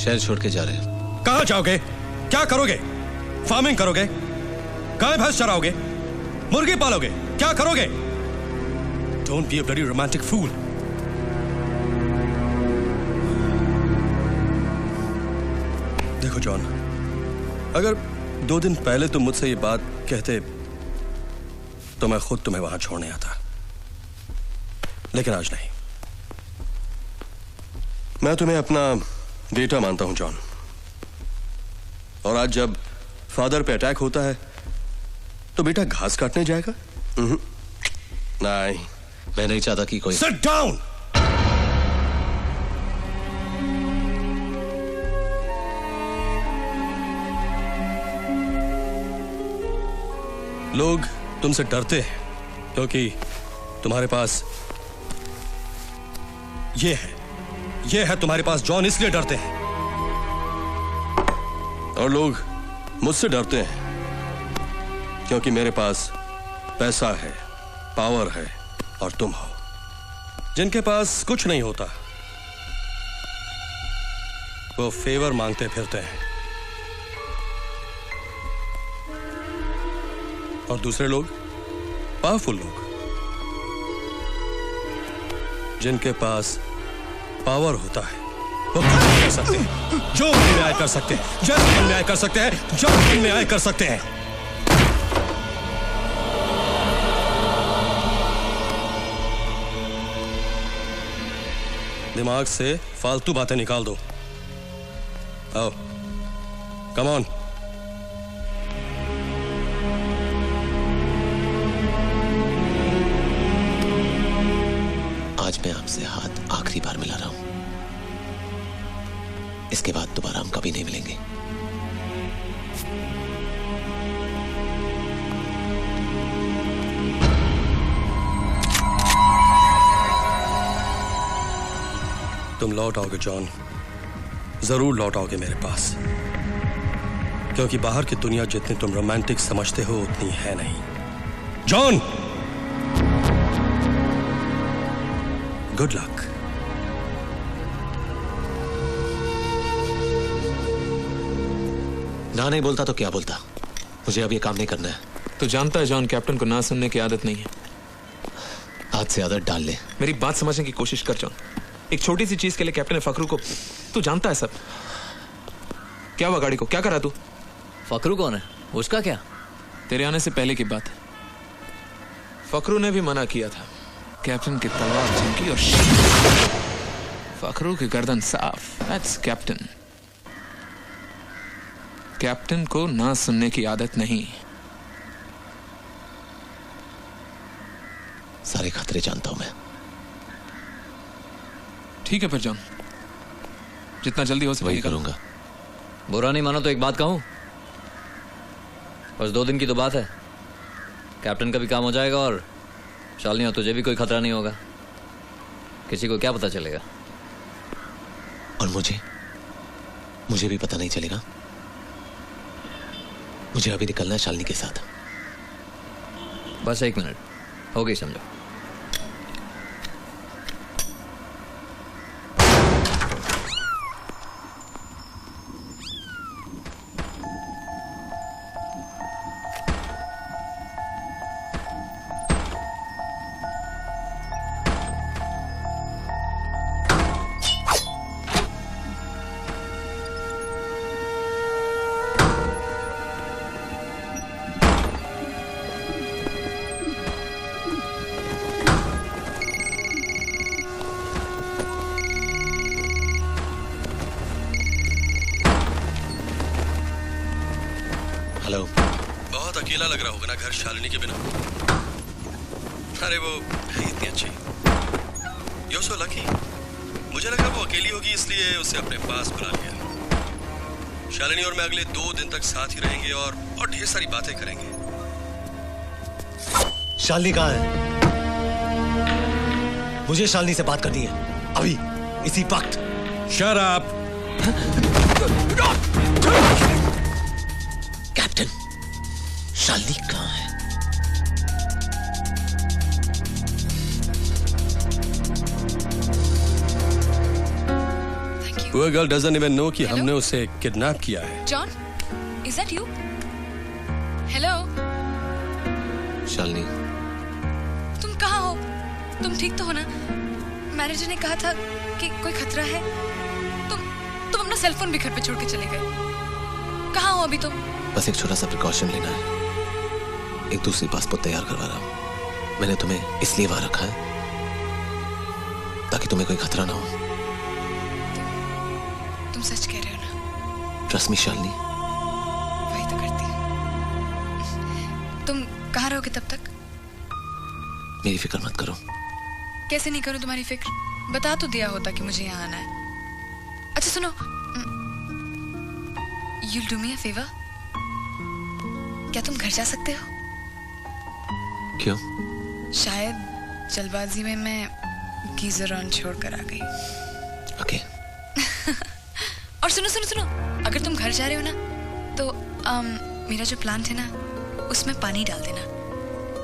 शहर छोड़ के जा रहे हैं।
कहां जाओगे? क्या करोगे? फार्मिंग करोगे? गाय भैंस चराओगे? मुर्गी पालोगे? क्या करोगे? Don't be a bloody romantic fool. देखो जॉन, अगर 2 दिन पहले तुम मुझसे ये बात कहते तो मैं खुद तुम्हें वहां छोड़ने आता, लेकिन आज नहीं। मैं तुम्हें अपना बेटा मानता हूं जॉन, और आज जब फादर पे अटैक होता है तो बेटा घास काटने जाएगा? नहीं,
मैं नहीं चाहता कि कोई।
Sit down! लोग तुमसे डरते हैं क्योंकि तुम्हारे पास ये है तुम्हारे पास जॉन, इसलिए डरते हैं। और लोग मुझसे डरते हैं क्योंकि मेरे पास पैसा है, पावर है, और तुम हो। जिनके पास कुछ नहीं होता वो फेवर मांगते फिरते हैं। और दूसरे लोग पावरफुल लोग, जिनके पास पावर होता है वो कुछ भी कर सकते हैं, जो भी न्याय कर सकते हैं, जब भी न्याय कर सकते हैं, जब भी न्याय कर सकते हैं। दिमाग से फालतू बातें निकाल दो। आओ, कम ऑन।
आज मैं आपसे हाथ आखिरी बार मिला रहा हूं, इसके बाद दोबारा हम कभी नहीं मिलेंगे।
तुम लौट आओगे जॉन, जरूर लौट आओगे मेरे पास, क्योंकि बाहर की दुनिया जितनी तुम रोमांटिक समझते हो उतनी है नहीं। John, good luck.
ना नहीं बोलता तो क्या बोलता, मुझे अब ये काम नहीं करना है।
तो जानता है जॉन, कैप्टन को ना सुनने की आदत नहीं है।
आज से आदत डाल ले।
मेरी बात समझने की कोशिश कर जॉन। एक छोटी सी चीज के लिए कैप्टन ने फकरू को, तू जानता है सब। क्या हुआ गाड़ी को, क्या करा तू?
फकरू कौन है, उसका क्या?
तेरे आने से पहले की बात है। फकरू ने भी मना किया था। कैप्टन की तलवार चमकी और फकरू की गर्दन साफ। That's captain. कैप्टन को ना सुनने की आदत नहीं।
सारे खतरे जानता हूं मैं।
ठीक है फिर जॉन, जितना जल्दी हो सके
वही करूंगा।
बुरा नहीं मानो तो एक बात कहूं, बस 2 दिन की तो बात है। कैप्टन का भी काम हो जाएगा और शालिनी और तुझे भी कोई खतरा नहीं होगा। किसी को क्या पता चलेगा।
और मुझे भी पता नहीं चलेगा। मुझे अभी निकलना है शालिनी के साथ।
बस 1 मिनट, हो गई समझो।
हेलो। बहुत अकेला लग रहा होगा ना घर शालिनी के बिना। अरे वो है इतनी अच्छी। You're so lucky। मुझे लगा वो अकेली होगी इसलिए उसे अपने पास बुला लिया। शालिनी और मैं अगले 2 दिन तक साथ ही रहेंगे और ढेर सारी बातें करेंगे।
शालिनी कहाँ है? मुझे शालिनी से बात करनी है अभी, इसी वक्त।
Shut up।
कैप्टन, शालिनी कहाँ है?
Poor girl doesn't even know कि हमने उसे किडनैप किया है।
John, is that you? Hello?
Shalini,
तुम कहाँ हो? तुम ठीक तो हो ना? मैनेजर ने कहा था कि कोई खतरा है। तुम अपना सेल फोन भी घर पे छोड़ के चले गए। कहाँ हो अभी तुम?
बस एक छोटा सा प्रिकॉशन लेना है। एक दूसरी पासपोर्ट तैयार करवा रहा हूँ। मैंने तुम्हें इसलिए वहां रखा है ताकि तुम्हें कोई खतरा ना हो।
तुम सच कह रहे हो ना?
Trust me Shalini.
वही तो करती हूँ। तुम कहाँ रहोगे तब तक?
मेरी फिक्र मत करो।
कैसे नहीं करूँ तुम्हारी फिक्र? बता तो दिया होता कि मुझे यहाँ आना है। अच्छा सुनो, You'll do me a favor? क्या तुम घर जा सकते हो?
क्यों?
शायद जल्दबाजी में मैं गीजर ऑन छोड़ कर आ गई।
ओके।
और सुनो, अगर तुम घर जा रहे हो ना तो मेरा जो प्लांट है ना उसमें पानी डाल देना।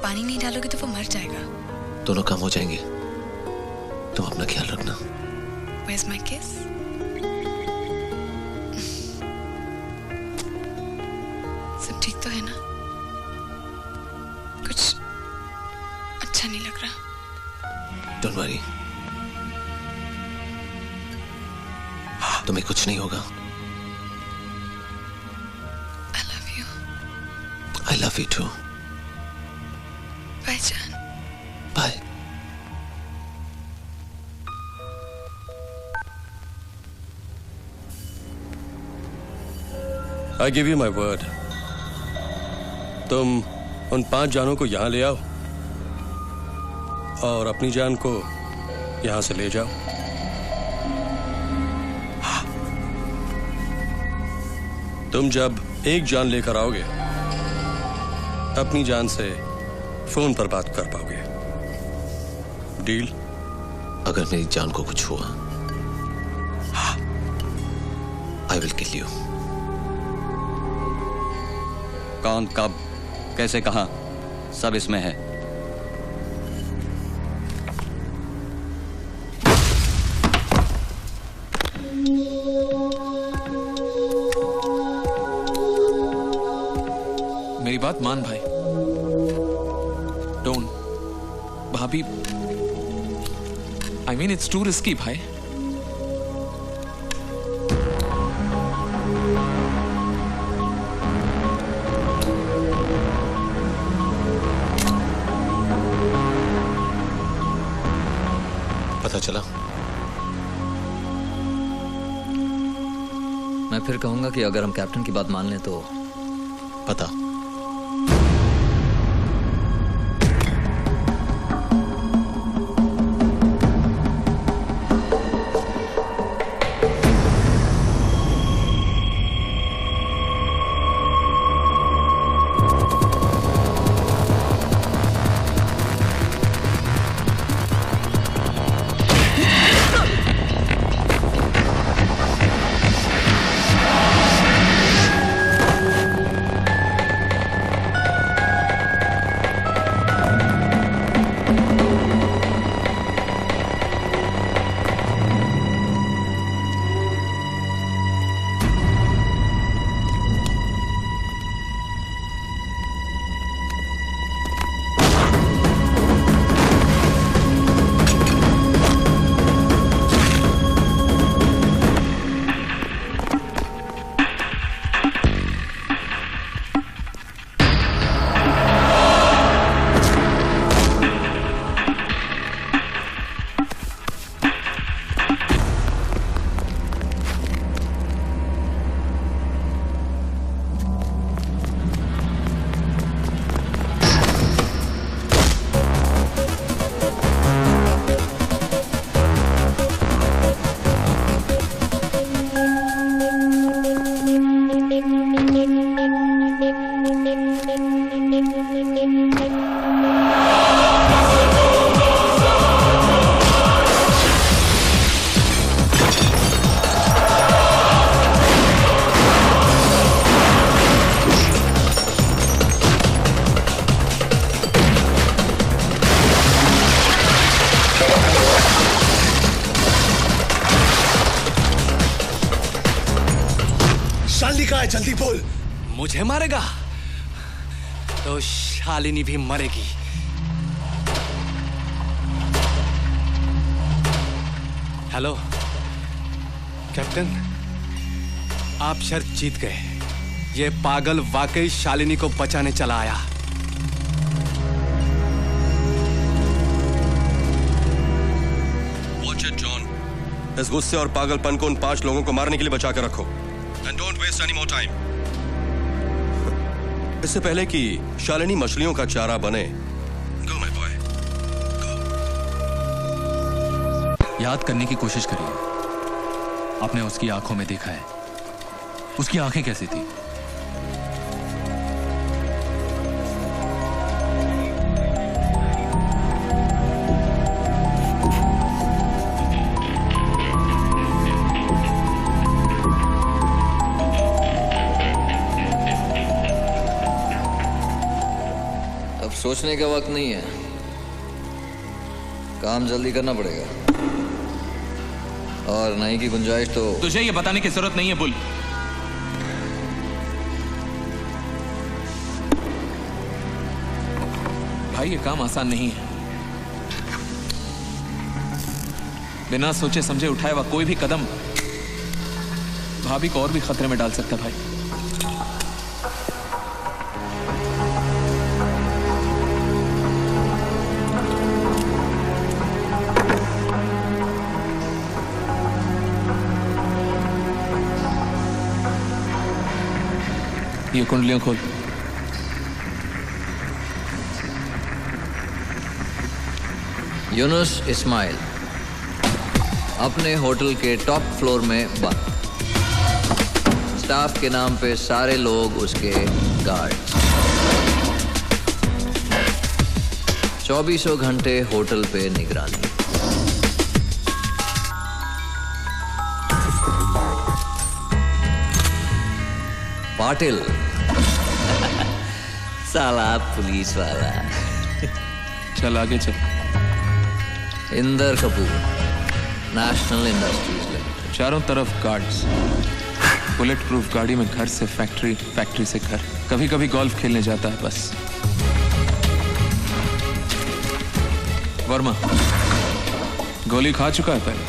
पानी नहीं डालोगे तो वो मर जाएगा।
दोनों काम हो जाएंगे। तुम अपना ख्याल रखना।
Where's my kiss? सब ठीक तो है ना? अच्छा नहीं लग रहा।
डोंट वरी, तुम्हें कुछ नहीं होगा।
I love you.
I love you too.
Bye, John.
Bye.
I give you my word. तुम उन 5 जानों को यहां ले आओ और अपनी जान को यहां से ले जाओ। तुम जब एक जान लेकर आओगे, अपनी जान से फोन पर बात कर पाओगे। डील?
अगर मेरी जान को कुछ हुआ, I will kill you.
कौन, कब, कैसे, कहां, सब इसमें है।
मेरी बात मान भाई। डोंट, भाभी, I mean it's too risky भाई।
पता चला?
मैं फिर कहूंगा कि अगर हम कैप्टन की बात मान लें तो
पता।
जल्दी बोल। मुझे मारेगा तो शालिनी भी मरेगी। हेलो कैप्टन, आप शर्त जीत गए। ये पागल वाकई शालिनी को बचाने चला आया।
Watch it, John. इस गुस्से और पागलपन को उन 5 लोगों को मारने के लिए बचा कर रखो। And don't waste any more time. इससे पहले कि शालिनी मछलियों का चारा बने, go my boy.
याद करने की कोशिश करिए। आपने उसकी आंखों में देखा है, उसकी आंखें कैसी थी?
सोचने का वक्त नहीं है, काम जल्दी करना पड़ेगा। और नहीं की गुंजाइश तो
तुझे ये बताने की जरूरत नहीं है बुल। भाई ये काम आसान नहीं है। बिना सोचे समझे उठाया हुआ कोई भी कदम भाभी को और भी खतरे में डाल सकता है भाई। ये कुंडलियां खोल।
यूनुस इस्माइल अपने होटल के टॉप फ्लोर में बंद। स्टाफ के नाम पे सारे लोग उसके गार्ड। 24 घंटे होटल पे निगरानी। पाटिल साला पुलिस वाला।
चल आगे चल।
Inder Kapoor national industries limited.
चारों तरफ गार्ड्स, बुलेट प्रूफ गाड़ी में घर से फैक्ट्री, फैक्ट्री से घर। कभी कभी गोल्फ खेलने जाता है बस। वर्मा गोली खा चुका है पहले,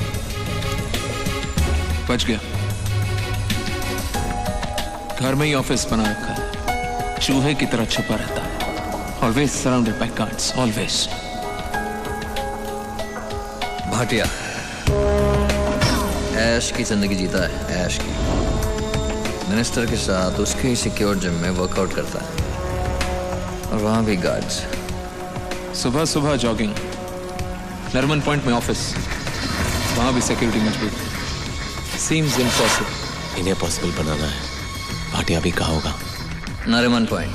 बच गया। घर में ही ऑफिस बना रखा है, चूहे की तरह छुपा रहता है। Always surrounded by guards, always.
Bhatia ऐश की जिंदगी जीता है, ऐश की। मिनिस्टर के साथ उसके ही सिक्योर जिम में वर्कआउट करता है और वहां भी गार्ड्स।
सुबह सुबह जॉगिंग, नरमन पॉइंट में ऑफिस, वहां भी सिक्योरिटी मजबूत। Seems impossible.
इन्हें पॉसिबल बनाना है। भाटिया भी कहा होगा।
नरमन पॉइंट।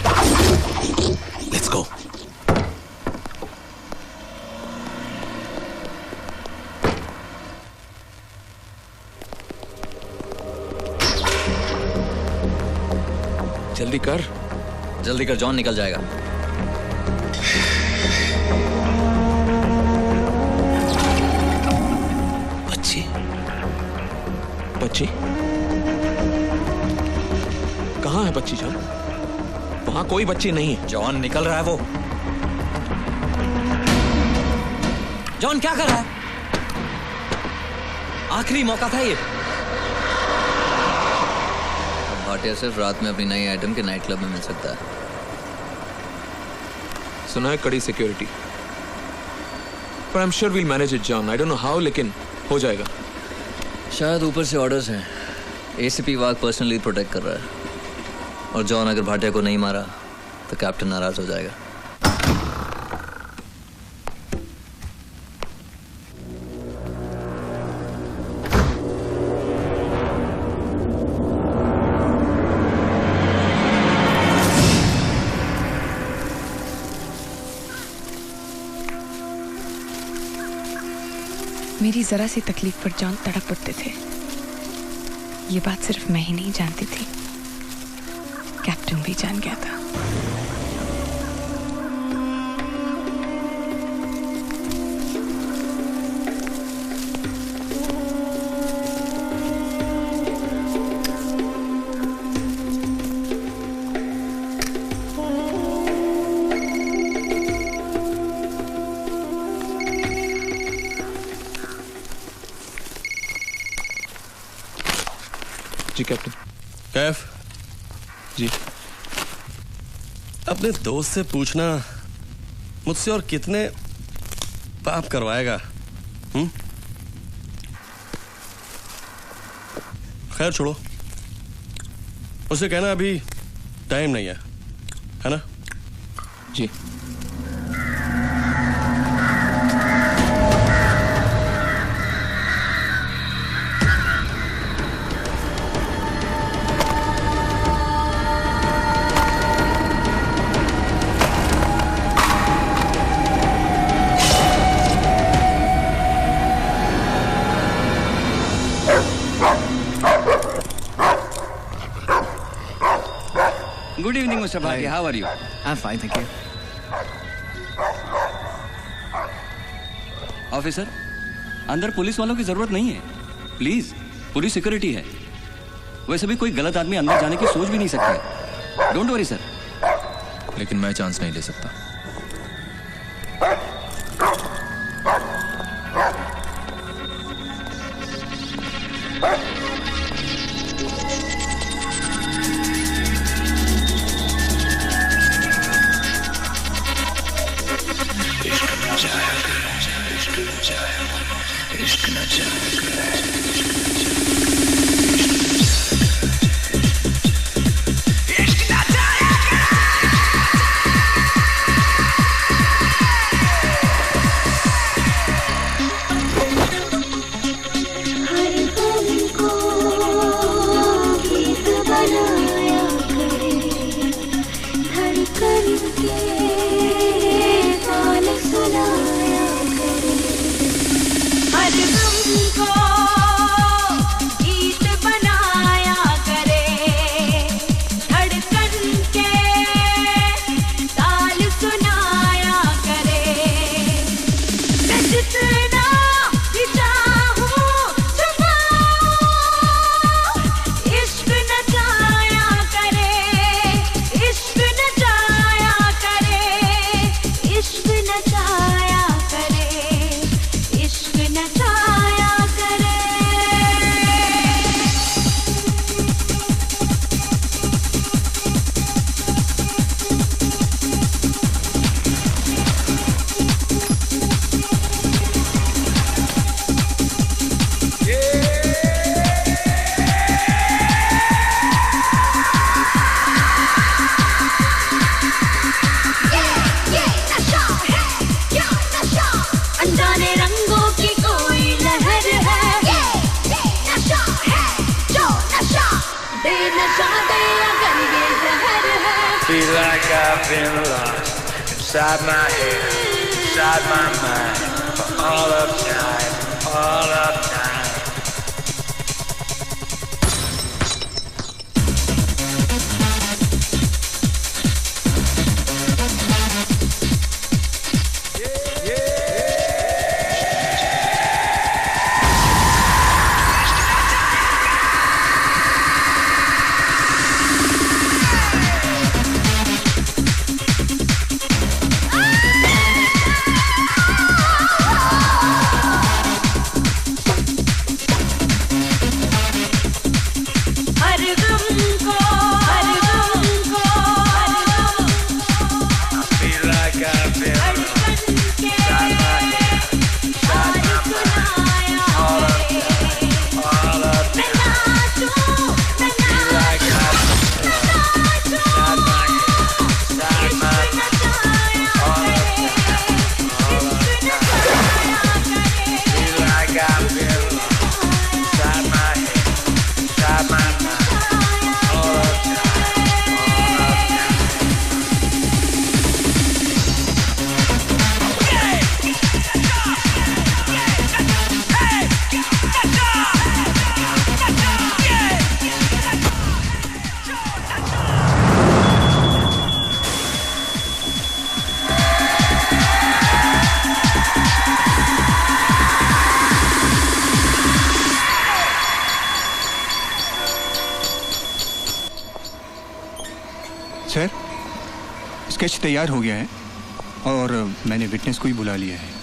Let's go.
जल्दी कर,
जल्दी कर, जॉन निकल जाएगा।
बच्ची, बच्ची कहाँ है? बच्ची जान, वहां कोई बच्ची नहीं है।
जॉन निकल रहा है वो। जॉन क्या कर रहा है? आखिरी मौका था ये। भाटिया सिर्फ रात में अपनी नई आइटम के नाइट क्लब में मिल सकता है।
सुना है कड़ी सिक्योरिटी, पर I am sure we'll manage it John. I don't know how, लेकिन हो जाएगा।
शायद ऊपर से ऑर्डर्स हैं। एसीपी वाघ पर्सनली प्रोटेक्ट कर रहा है, और जॉन अगर भाटिया को नहीं मारा तो कैप्टन नाराज हो जाएगा।
मेरी जरा सी तकलीफ पर जॉन तड़प उठते थे। ये बात सिर्फ मैं ही नहीं जानती थी, कैप्टन भी जान गया था।
जी कैप्टन।
कैफ
जी।
अपने दोस्त से पूछना मुझसे और कितने पाप करवाएगा। खैर छोड़ो, उसे कहना अभी टाइम नहीं है ना?
जी।
Good evening, Mr. Bhatia. How are you?
I'm fine, thank you.
Officer, अंदर पुलिस वालों की जरूरत नहीं है, प्लीज। पूरी सिक्योरिटी है। वैसे भी कोई गलत आदमी अंदर जाने की सोच भी नहीं सकता। Don't worry sir.
लेकिन मैं चांस नहीं ले सकता।
बेनशा दे अगर ये जहर है
Feel like I've been lost inside my head, inside my mind, for all of time, all of time.
Sir, sketch तैयार हो गया है और मैंने विटनेस को ही बुला लिया है।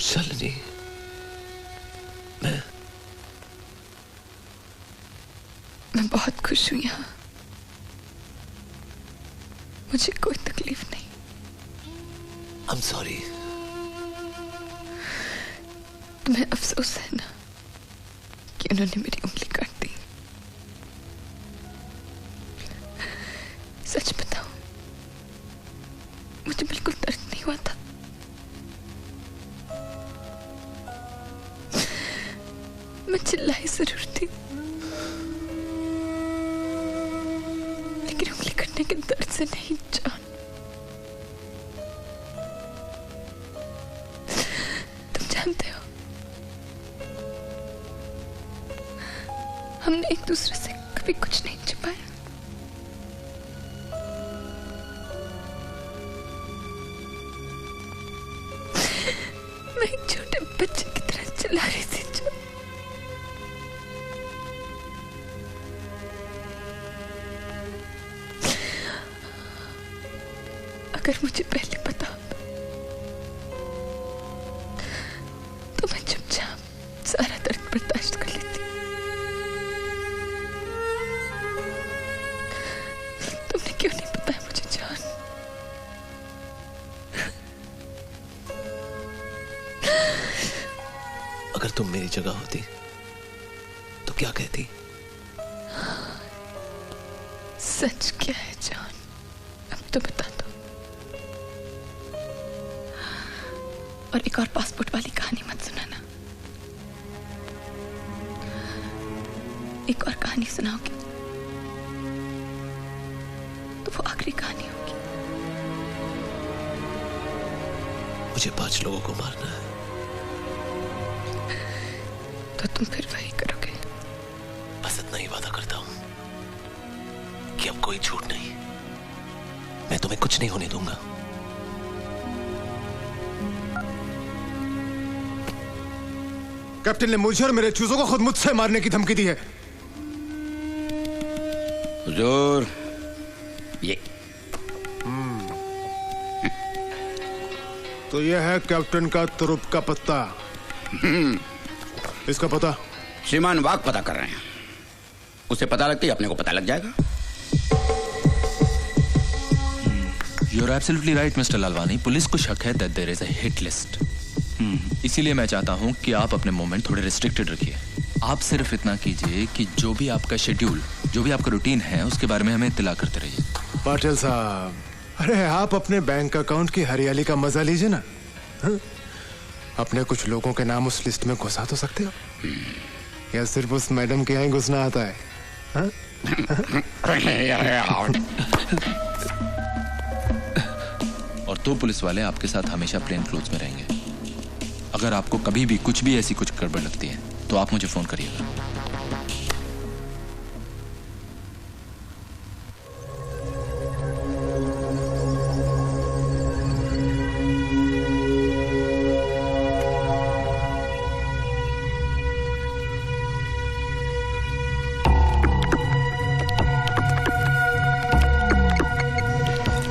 शालिनी,
मैं बहुत खुश हूं यहाँ। मुझे कोई तकलीफ नहीं।
I'm sorry।
तुम्हें अफसोस है ना कि उन्होंने मेरी उंगली काट दी। सच बताऊं, मुझे बिल्कुल दर्द नहीं हुआ था। मैं चिल्लाई जरूर थी, लेकिन उंगली कटने के दर्द से नहीं जान। तुम जानते हो, हमने एक दूसरे से कभी कुछ नहीं छिपाया। मैं एक छोटे बच्चे की तरह चिल्ला रही थी। अगर मुझे पहले पता होता तो मैं चुपचाप सारा दर्द बर्दाश्त कर लेती। तुमने क्यों नहीं बताया मुझे जान?
अगर तुम मेरी जगह होती तो क्या कहती?
सच क्या है जान? अब तो बता दो। और एक और पासपोर्ट वाली कहानी मत सुनाना। एक और कहानी सुनाओगे तो वो आखिरी कहानी होगी।
मुझे 5 लोगों को मारना है।
तो तुम फिर वही करोगे?
बस इतना इतना ही वादा करता हूं कि अब कोई झूठ नहीं, मैं तुम्हें कुछ नहीं होने दूंगा।
कैप्टन ने मुझे और मेरे चूजों को खुद मुझसे मारने की धमकी दी है।
हुजूर, ये
तो यह है कैप्टन का तुरुप का पत्ता। इसका पता?
श्रीमान वाक पता कर रहे हैं, उसे पता लगती अपने को पता लग जाएगा।
You're absolutely right, mister Lalwani. Police को शक है that there is a hit list। इसीलिए मैं चाहता हूं कि आप अपने मूवमेंट थोड़े रिस्ट्रिक्टेड रखिए। आप सिर्फ इतना कीजिए कि जो भी आपका शेड्यूल, जो भी आपका रूटीन है, उसके बारे में हमें इत्तला करते रहिए।
पाटिल साहब, अरे आप अपने बैंक अकाउंट की हरियाली का मजा लीजिए ना। हा? अपने कुछ लोगों के नाम उस लिस्ट में घुसा तो सकते हो, या सिर्फ उस मैडम के यहाँ घुसना आता है? हा?
और 2 पुलिस वाले आपके साथ हमेशा प्लेन क्लोथ्स में रहेंगे। अगर आपको कभी भी कुछ भी ऐसी कुछ गड़बड़ लगती है तो आप मुझे फोन करिएगा।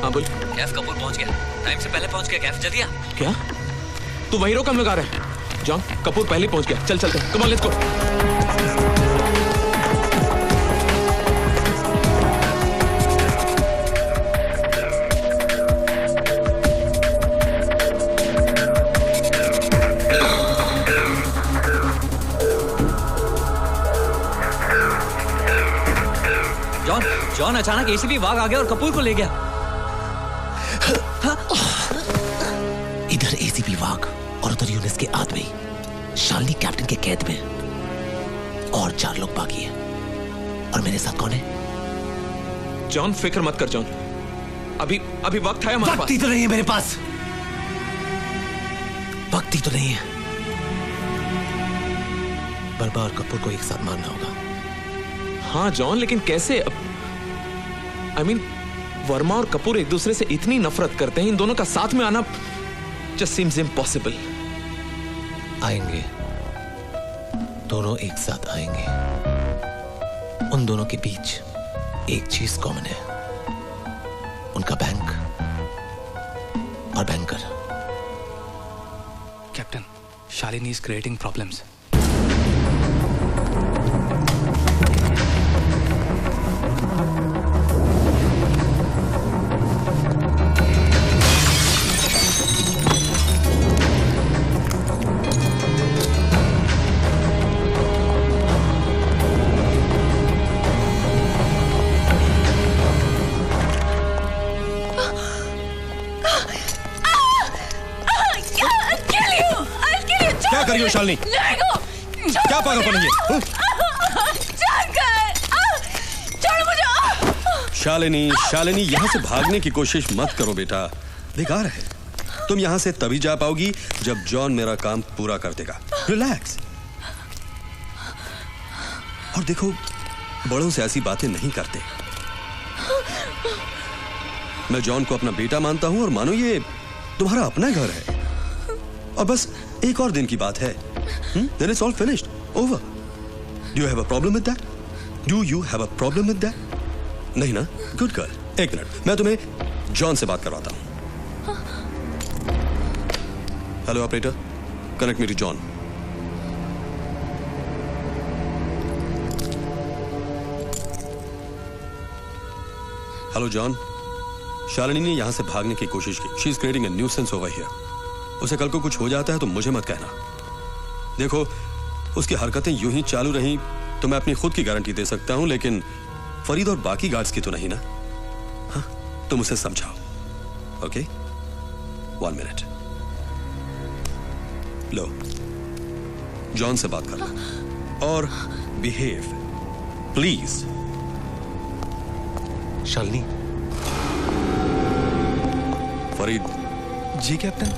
हाँ बोल।
कैफ कपूर पहुंच गया, टाइम से पहले पहुंच गया। कैफ जल्दी आ।
क्या तू वही रो कम लगा रहा है? जॉन, कपूर पहले पहुंच गया। चल चलते, come on let's go.
John, John अचानक एसीपी वाघ आ गया और कपूर को ले गया।
इधर एसीपी वाघ और उधर यूनिस के आदमी, शालिनी कैप्टन के कैद में, और 4 लोग बाकी हैं। और मेरे साथ कौन है?
जॉन फिक्र मत कर जॉन, अभी वक्त है हमारे पास।
वक्त ही तो नहीं है मेरे पास, वक्त ही तो नहीं है। बर्बा और कपूर को एक साथ मारना होगा।
हाँ जॉन, लेकिन कैसे? I mean, वर्मा और कपूर एक दूसरे से इतनी नफरत करते हैं, इन दोनों का साथ में आना just seems impossible।
आएंगे, दोनों एक साथ आएंगे। उन दोनों के बीच एक चीज कॉमन है, उनका बैंक और banker.
Captain, Shalini is creating problems.
क्या कर रही हो शालिनी? क्या पागलपन है ये?
छोड़ मुझे।
शालिनी, शालिनी, यहाँ से भागने की कोशिश मत करो बेटा, बेकार है। तुम यहाँ से तभी जा पाओगी जब जॉन मेरा काम पूरा कर देगा। रिलैक्स। और देखो, बड़ों से ऐसी बातें नहीं करते। मैं जॉन को अपना बेटा मानता हूं और मानो ये तुम्हारा अपना घर है। और बस एक और दिन की बात है। Then it's all finished, over. Do you have a problem with that? Do you have a problem with that? नहीं ना? Good girl. एक मिनट, मैं तुम्हें जॉन से बात करवाता हूं। Hello operator, connect me to John. Hello John, Shalini ने यहां से भागने की कोशिश की। She is creating a nuisance over here. उसे कल को कुछ हो जाता है तो मुझे मत कहना। देखो, उसकी हरकतें यूं ही चालू रहीं तो मैं अपनी खुद की गारंटी दे सकता हूं, लेकिन फरीद और बाकी गार्ड्स की तो नहीं ना। हाँ, तुम उसे समझाओ। Okay, 1 minute. लो, जॉन से बात कर और बिहेव प्लीज।
शालिनी।
फरीद।
जी कैप्टन।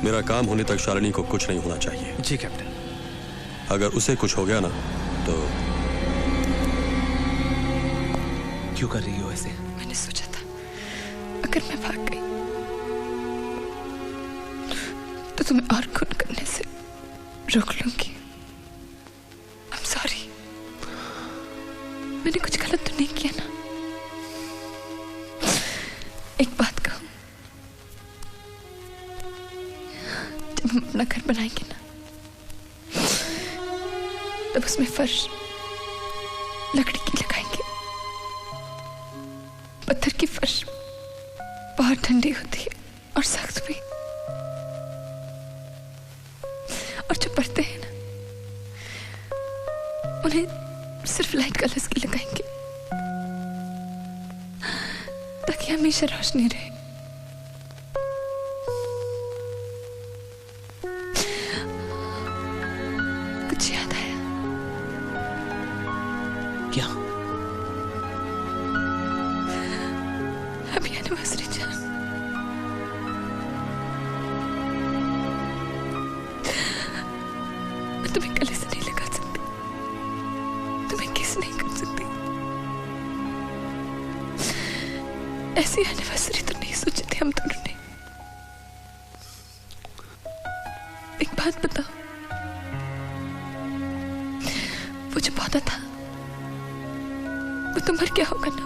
मेरा काम होने तक शालिनी को कुछ नहीं होना चाहिए।
जी कैप्टन।
अगर उसे कुछ हो गया ना तो
क्यों कर रही हो ऐसे?
मैंने सोचा था अगर मैं भाग गई तो तुम्हें और खून करने से रोक लूंगी। I'm sorry। मैंने कुछ गलत तो नहीं किया ना? एक बात कहूं, जब हम अपना घर बनाएंगे ना, तब उसमें फर्श लकड़ी की लगाएंगे। पत्थर की फर्श बहुत ठंडी होती है और सख्त भी। और जो पर्दे हैं ना, उन्हें सिर्फ लाइट कलर्स की लगाएंगे ताकि हमेशा रोशनी रहे। कुछ याद आया?
क्या?
हैप्पी एनिवर्सरी जान। मैं तुम्हें गले से नहीं लगा सकती, तुम्हें किस नहीं कर सकती। ऐसी एनिवर्सरी तो नहीं सोची थी हम दोनों ने। एक बात बताओ, वो जो पौधा था वो तो मर गया होगा ना?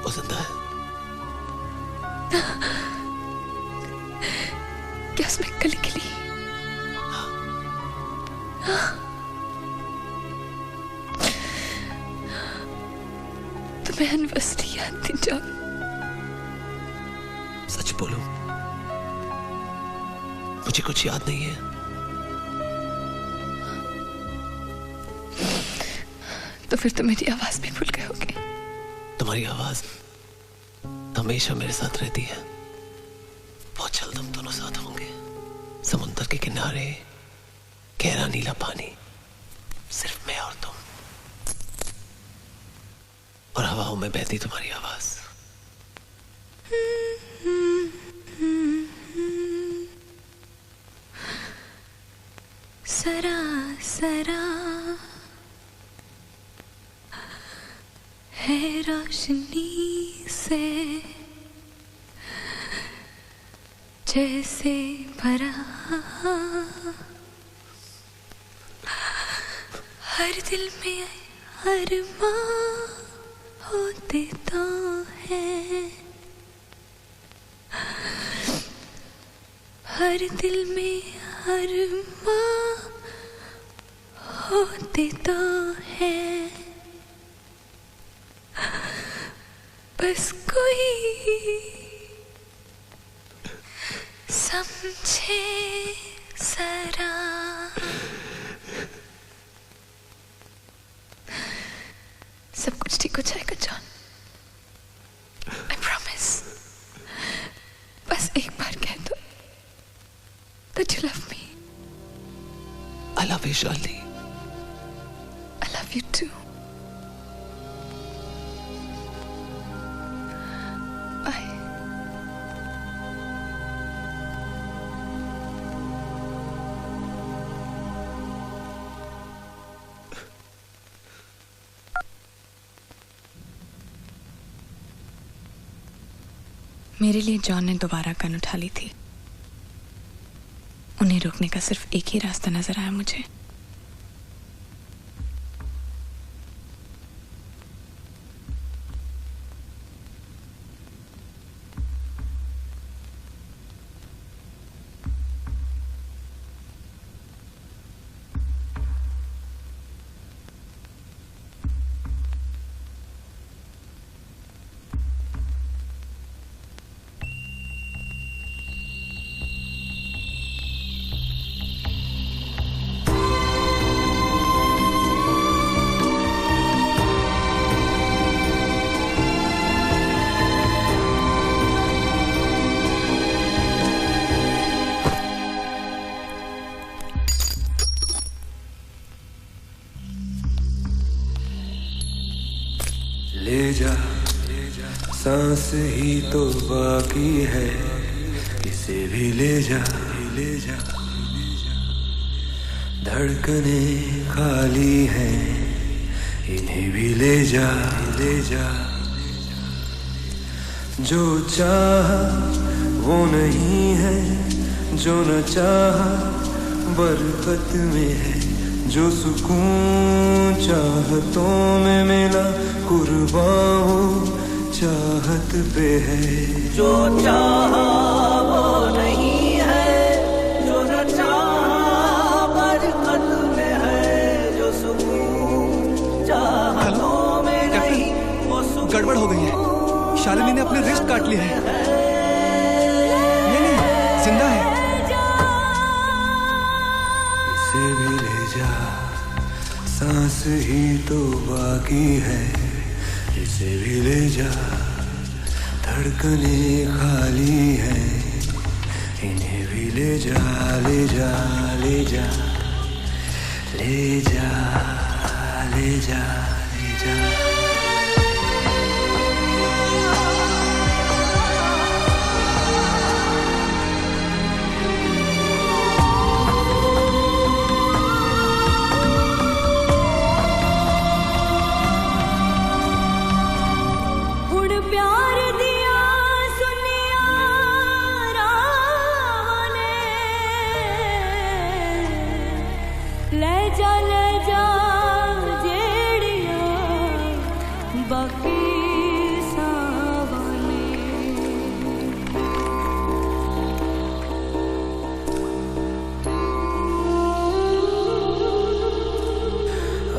वो जिंदा है।
क्या उसमें कली खिली? तुम्हें एनिवर्सरी याद थी जॉन?
सच बोलूं, मुझे कुछ याद नहीं है।
तो फिर तो मेरी आवाज भी भूल गए होगे।
तुम्हारी आवाज हमेशा मेरे साथ रहती है। बहुत जल्द हम दोनों साथ होंगे, समुद्र के किनारे, गहरा नीला पानी, सिर्फ मैं और तुम, और हवाओं में बहती तुम्हारी आवाज।
सरा सरा है रोशनी से जैसे भरा, हर दिल में अरमां होते तो हैं, हर दिल में अरमां होते तो हैं, बस कोई समझे जरा। सब कुछ ठीक हो जाएगा जॉन, I promise। बस एक बार कह दो that you love me।
I love you, Charlie।
I love you too। Bye। मेरे लिए जॉन ने दोबारा गन उठा ली थी। उन्हें रोकने का सिर्फ एक ही रास्ता नजर आया मुझे।
ले जा सांस ही तो बाकी है, इसे भी ले जा धड़कने खाली है, इन्हें भी ले जा, ले जा। जो चाहा वो नहीं है, जो न चाहा बरकत में है। जो सुकून चाहतों में मिला कुर्बान वो चाहत पे है। जो चाहा वो नहीं है, जो न चाहा बरकत में है। जो सुकून चाहतों में नहीं वो सुकून।
गड़बड़ हो गई है, शालिनी ने अपने रिस्ट काट लिए हैं। नहीं, जिंदा है।
इसे भी ले जा, सांस ही तो बाकी है। इसे भी ले जा, धड़कने खाली है। इन्हें भी ले जा, ले जा, ले जा, ले जा, ले जा, ले जा।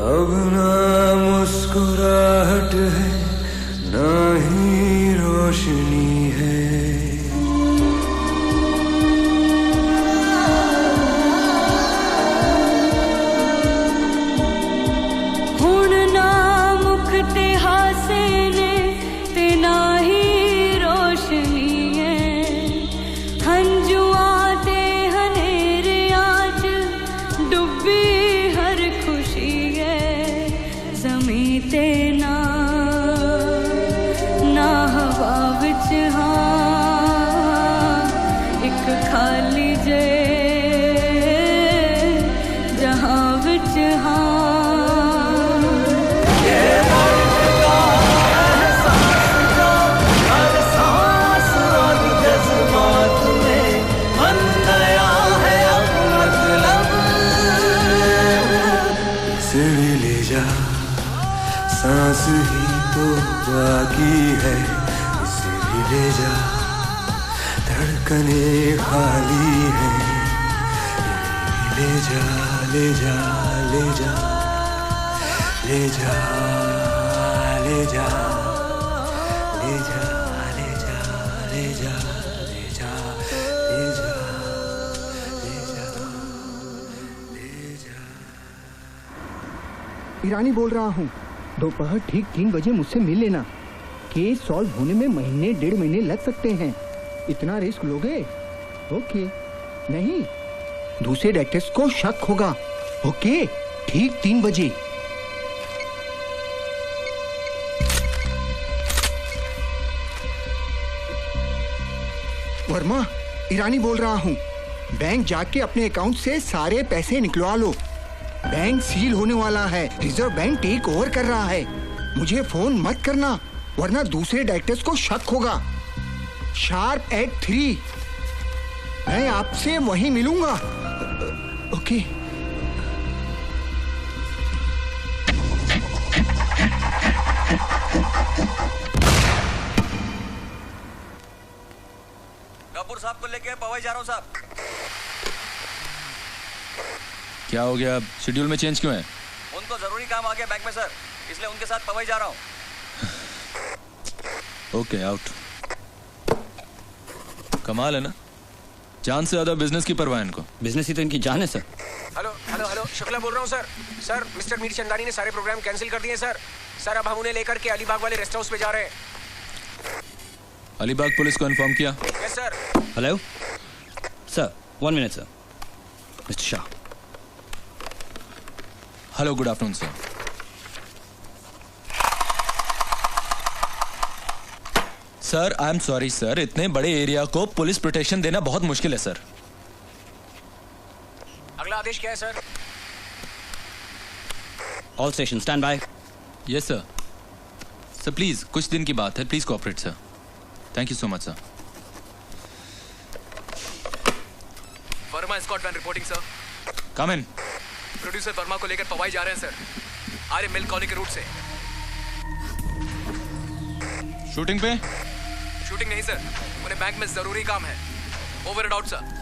अब ना मुस्कुराहट है, ना ही रोशनी है।
हुण ना मुख ते हासे ने ते ना ही रोशनी है। हंजुआ ते हनेरिया च डुबी हर खुशी है। ज़मीं ते ना हवा विच हाँ एक खाली जे जहां विच
सांस ही तो बाकी है। इसे भी ले जा, धड़कने खाली है। ले जा, ले जा, ले जा, ले जा, ले जा, ले जा, ले जा, ले जा, ले जा, ले जा, ले जा, ले जा।
ईरानी बोल रहा हूँ, दोपहर ठीक 3 बजे मुझसे मिल लेना। केस सॉल्व होने में महीने 1.5 महीने लग सकते हैं। इतना रिस्क लोगे? ओके। नहीं, दूसरे डॉक्टर्स को शक होगा। ओके, ठीक 3 बजे। वर्मा, ईरानी बोल रहा हूँ। बैंक जाके अपने अकाउंट से सारे पैसे निकलवा लो। बैंक सील होने वाला है। रिजर्व बैंक टेक ओवर कर रहा है। मुझे फोन मत करना, वरना दूसरे डायरेक्टर्स को शक होगा। शार्प एट 3 मैं आपसे वहीं मिलूंगा। ओके।
कपूर साहब को लेके पवई जा रहा हूँ साहब।
क्या हो गया? शेड्यूल में चेंज क्यों है?
उनको जरूरी काम आ गया बैंक में सर, इसलिए उनके साथ पवई जा रहा हूँ।
Okay, out. कमाल है ना, जान से ज्यादा बिजनेस की परवाह है इनको।
बिजनेस ही तो इनकी जान है sir.
Hello hello hello, Shukla बोल रहा हूँ sir. Sir, mister Mir Chandani ने सारे प्रोग्राम कैंसिल कर दिए सर। सर, अब हम उन्हें लेकर के अलीबाग वाले रेस्ट हाउस पे जा रहे हैं।
अलीबाग पुलिस को इन्फॉर्म किया?
Yes sir.
Hello sir, 1 minute sir. Mister Shah.
Hello, good afternoon sir. Sir, I am sorry sir, इतने बड़े एरिया को पुलिस प्रोटेक्शन देना बहुत मुश्किल है सर।
अगला आदेश क्या है sir?
All station stand by.
Yes sir. Sir please, कुछ दिन की बात है, please cooperate sir. Thank you so much sir.
Verma escort van reporting sir.
Come in.
Producer Verma को लेकर पवाई जा रहे हैं सर, आर्य मिल कॉलोनी के रूट से।
शूटिंग पे?
शूटिंग नहीं सर, उन्हें बैंक में जरूरी काम है। Over and out sir.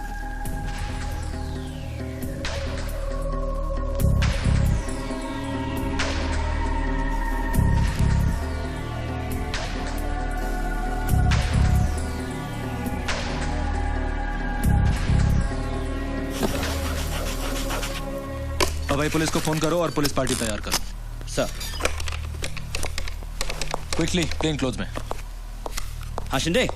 भाई पुलिस को फोन करो और पुलिस पार्टी तैयार करो।
सर।
क्विकली, प्लेन क्लोज में।
हाँ शिंदे।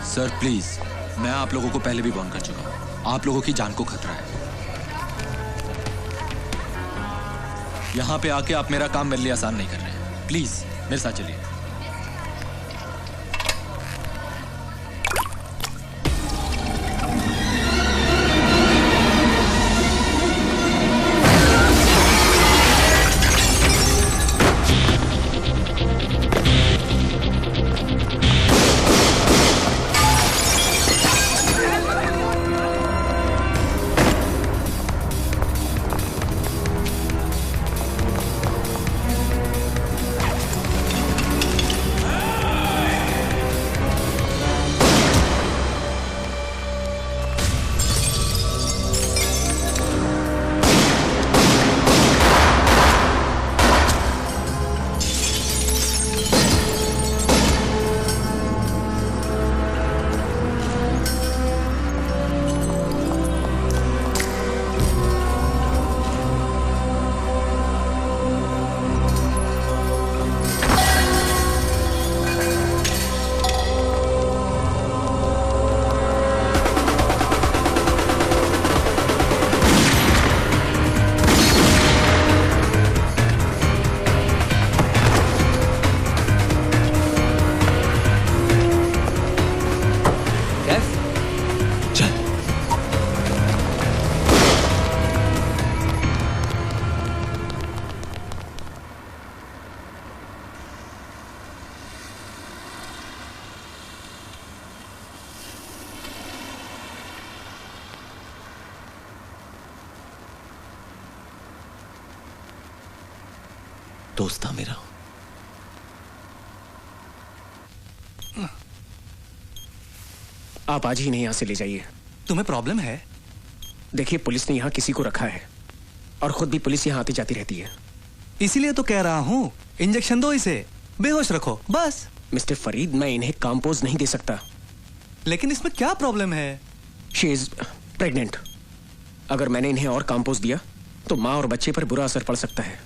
सर प्लीज, मैं आप लोगों को पहले भी वार्न कर चुका हूं, आप लोगों की जान को खतरा है। यहां पे आके आप मेरा काम मेरे लिए आसान नहीं कर रहे हैं। प्लीज मेरे साथ चलिए।
दोस्त था मेरा।
आप आज ही नहीं यहां से ले जाइए।
तुम्हें प्रॉब्लम है?
देखिए, पुलिस ने यहां किसी को रखा है और खुद भी पुलिस यहां आती जाती रहती है।
इसीलिए तो कह रहा हूं, इंजेक्शन दो इसे, बेहोश रखो बस।
मिस्टर फरीद, मैं इन्हें कंपोज नहीं दे सकता।
लेकिन इसमें क्या प्रॉब्लम है?
She is pregnant. अगर मैंने इन्हें और कंपोज दिया तो माँ और बच्चे पर बुरा असर पड़ सकता है।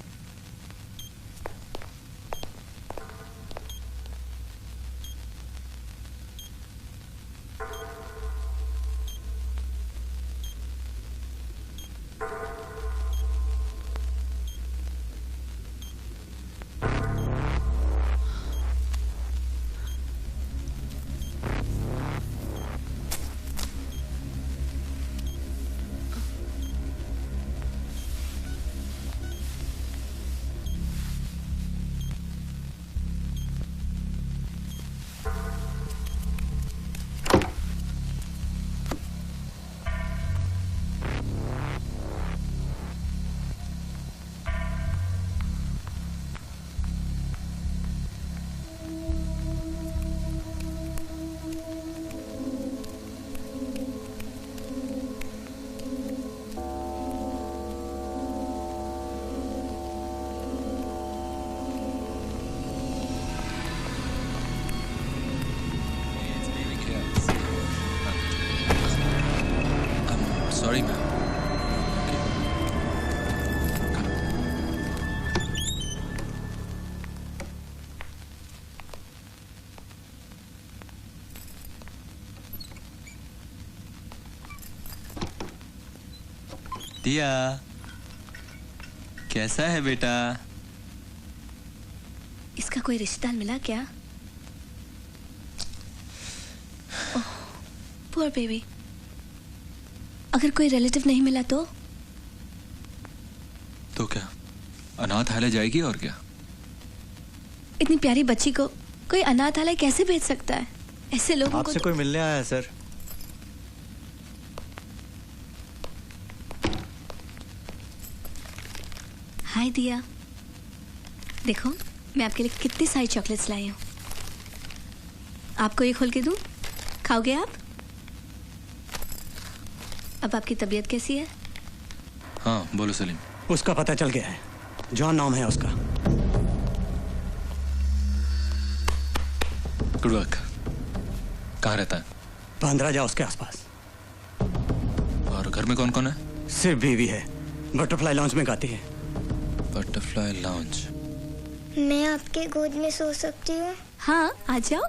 Sorry, ma'am. दिया, कैसा है बेटा?
इसका कोई रिश्तेदार मिला क्या? ओह, पुअर बेबी। अगर कोई रिलेटिव नहीं मिला तो
क्या अनाथालय जाएगी और क्या?
इतनी प्यारी बच्ची को कोई अनाथालय कैसे भेज सकता है? ऐसे लोगों को
आपसे कोई मिलने आया है सर।
हाय दिया, देखो मैं आपके लिए कितनी सारी चॉकलेट्स लाई हूँ। आपको ये खोल के दूँ? खाओगे आप? अब आपकी तबीयत कैसी है?
हाँ बोलो सलीम।
उसका पता चल गया है, जॉन नाम है उसका।
Good work. कहाँ रहता है?
15 जा उसके आसपास।
और घर में कौन कौन है?
सिर्फ बीवी है, बटरफ्लाई लॉन्च में गाती है।
Butterfly launch.
मैं आपके गोद में सो सकती हूँ?
हाँ आ जाओ।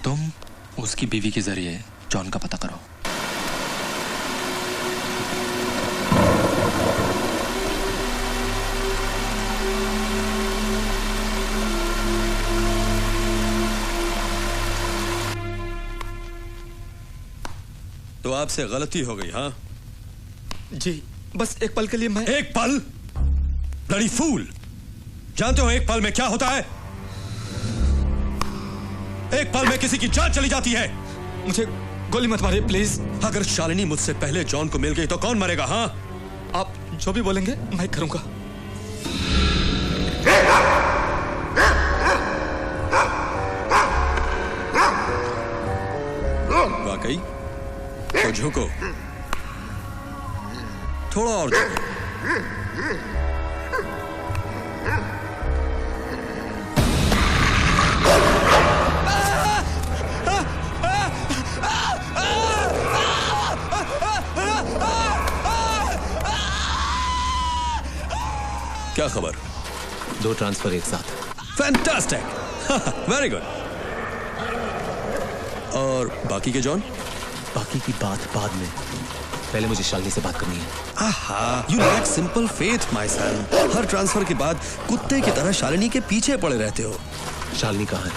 तुम उसकी बीवी के जरिए जॉन का पता करो।
तो आपसे गलती हो गई। हाँ
जी, बस एक पल के लिए मैं।
एक पल? Bloody fool! जानते हो एक पल में क्या होता है? एक पल में किसी की जान चली जाती है।
मुझे गोली मत मारिए प्लीज।
अगर शालिनी मुझसे पहले जॉन को मिल गई तो कौन मरेगा? हाँ
आप जो भी बोलेंगे मैं करूंगा।
वाकई? तो झुको, थोड़ा और झुको। क्या खबर?
2 ट्रांसफर एक साथ।
Fantastic, very good. और बाकी के जॉन?
बाकी की बात बाद में, पहले मुझे शालिनी से बात करनी है।
आहा, you lack simple faith, my son. Her transfer के बाद कुत्ते की तरह शालिनी के पीछे पड़े रहते हो।
शालिनी कहाँ है?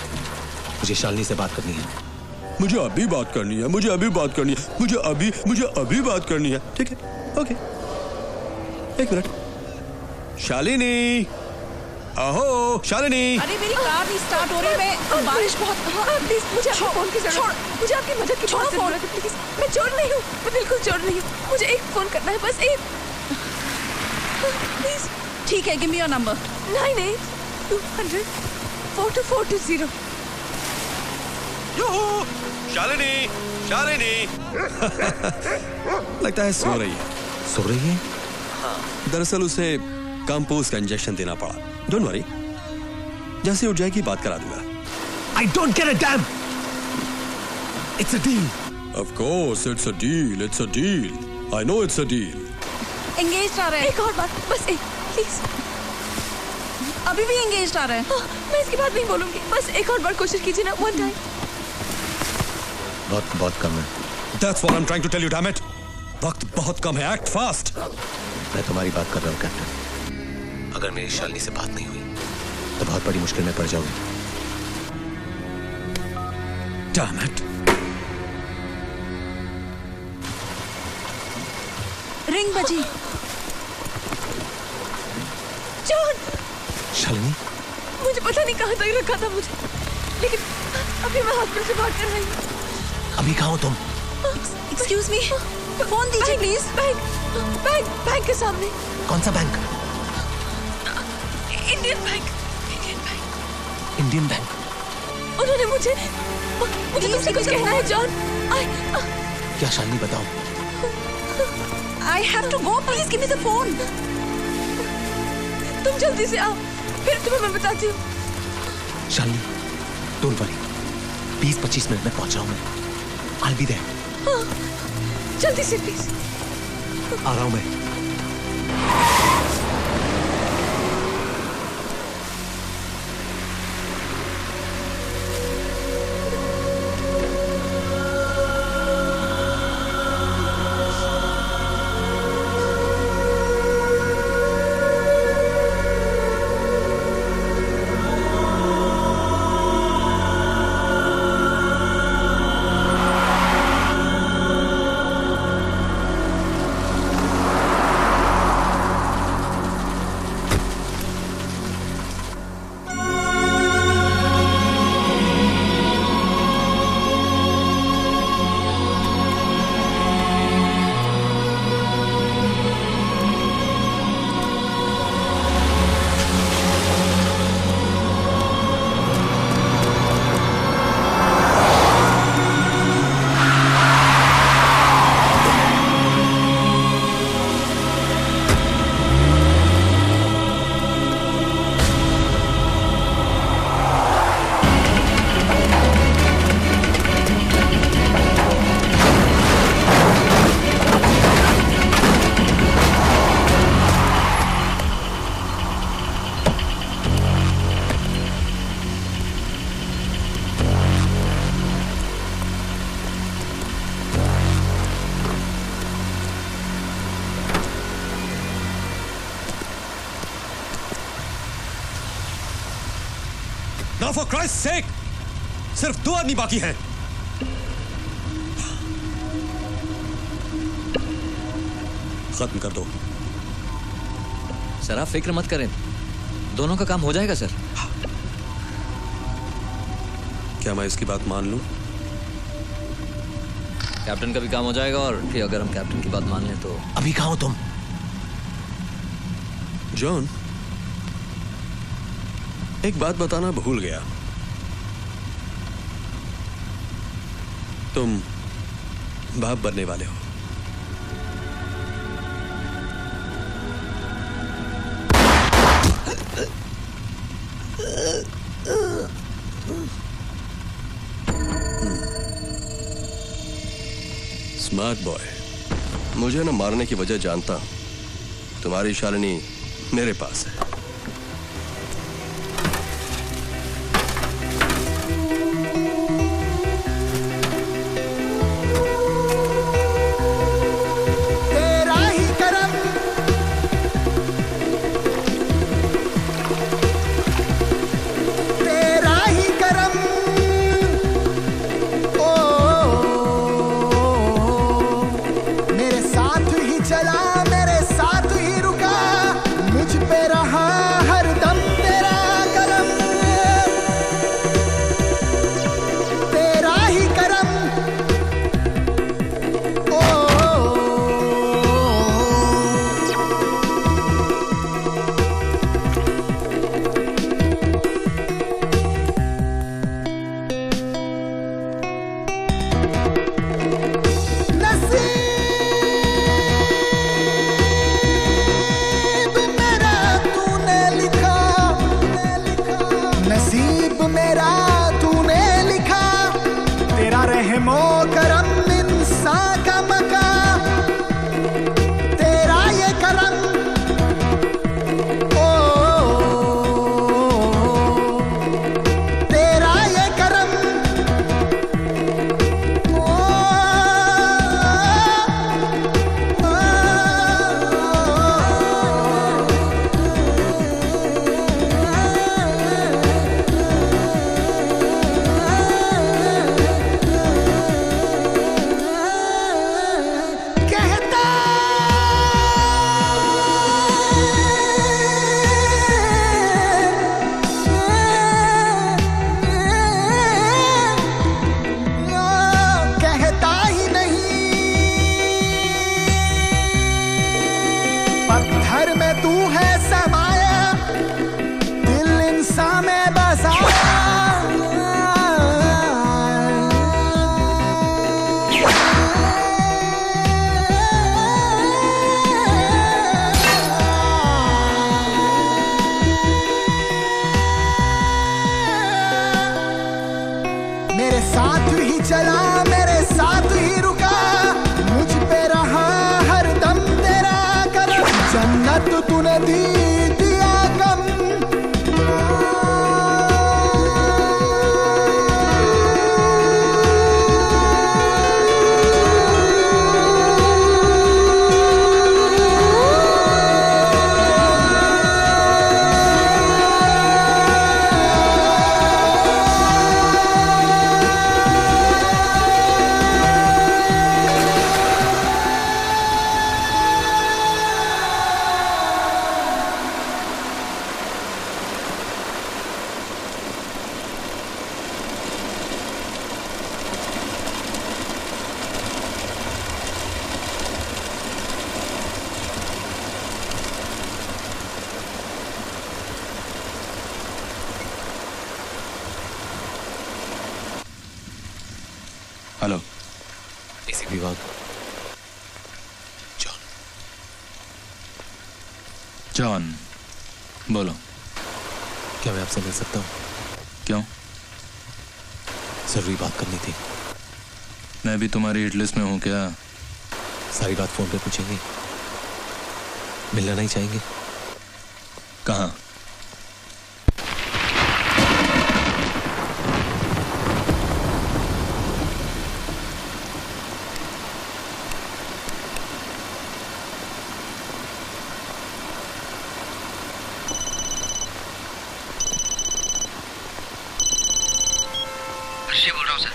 मुझे शालिनी से बात करनी है।
मुझे अभी बात करनी है, मुझे अभी बात करनी है, मुझे अभी बात करनी है। ठीक है, ओके। एक मिनट। शालिनी, अहो शालिनी।
अरे मेरी कार नहीं स्टार्ट हो रही, मैं बारिश बहुत। प्लीज मुझे आपके फोन की जरूरत, मुझे आपकी मदद की बहुत जरूरत है प्लीज। मैं चोर नहीं हूँ, मैं बिल्कुल चोर नहीं हूँ, मुझे एक फोन करना है बस एक प्लीज। ठीक है, give me your number 9820042420।
Shalini Shalini लगता है सो रही है।
सो रही है?
हाँ। दरअसल उसे कंपोज का इंजेक्शन देना पड़ा। डोंट वरी, जैसे उठ जाएगी बात करा दूंगा।
I don't get a damn. It's a deal.
Of course it's a deal. It's a deal. I know it's a deal.
Engage आ रहा है। एक और बार बस एक प्लीज। अभी भी एंगेज आ रहा है। मैं इसके बाद नहीं बोलूंगी, बस एक और बार कोशिश कीजिए ना, वन टाइम।
वक्त बहुत कम है।
That's what I'm trying to tell you, damn it. वक्त बहुत कम है, act fast.
मैं तुम्हारी बात कर रहा हूँ कैप्टन। अगर मेरी शालिनी से बात नहीं हुई तो बहुत बड़ी मुश्किल में पड़ जाओगी।
Damn it.
रिंग बजी। जॉन।
शालिनी,
मुझे पता नहीं कहाँ तक रखा था मुझे, लेकिन अभी मैं हॉस्पिटल से भाग कर रही हूँ।
अभी कहाँ हो तुम?
एक्सक्यूज मी, फोन दीजिए प्लीज। बैंक के सामने।
कौन सा bank?
Indian bank.
Indian bank.
उन्होंने मुझे तुमसे कुछ कहना है जॉन।
क्या शालिनी, बताओ।
I have to go, please give me the phone. तुम जल्दी से आओ, फिर तुम्हें मैं बताती हूँ।
शालिनी, डोंट वरी, 20-25 मिनट में पहुंच जाऊँ मैं। I'll be there.
जल्दी से प्लीज।
आ रहा हूँ मैं।
Now for Christ's sake, सिर्फ 2 आदमी बाकी हैं। खत्म कर दो।
सर आप फिक्र मत करें, दोनों का काम हो जाएगा सर।
क्या मैं इसकी बात मान लूं?
कैप्टन का भी काम हो जाएगा, और फिर अगर हम कैप्टन की बात मान लें तो।
अभी कहाँ हो तुम?
जॉन, एक बात बताना भूल गया। तुम बाप बनने वाले हो। Smart boy. मुझे न मारने की वजह जानता हूं। तुम्हारी शालिनी मेरे पास है।
मेरे साथ ही रुका, मुझ पे रहा
एसीपी विभाग।
जॉन, बोलो।
क्या मैं आपसे मिल सकता हूँ?
क्यों?
जरूरी बात करनी थी।
मैं भी तुम्हारी हिट लिस्ट में हूँ क्या?
सारी बात फोन पे पूछेंगे, मिलना नहीं चाहेंगे?
कहाँ?
बोल रहा हूँ सर।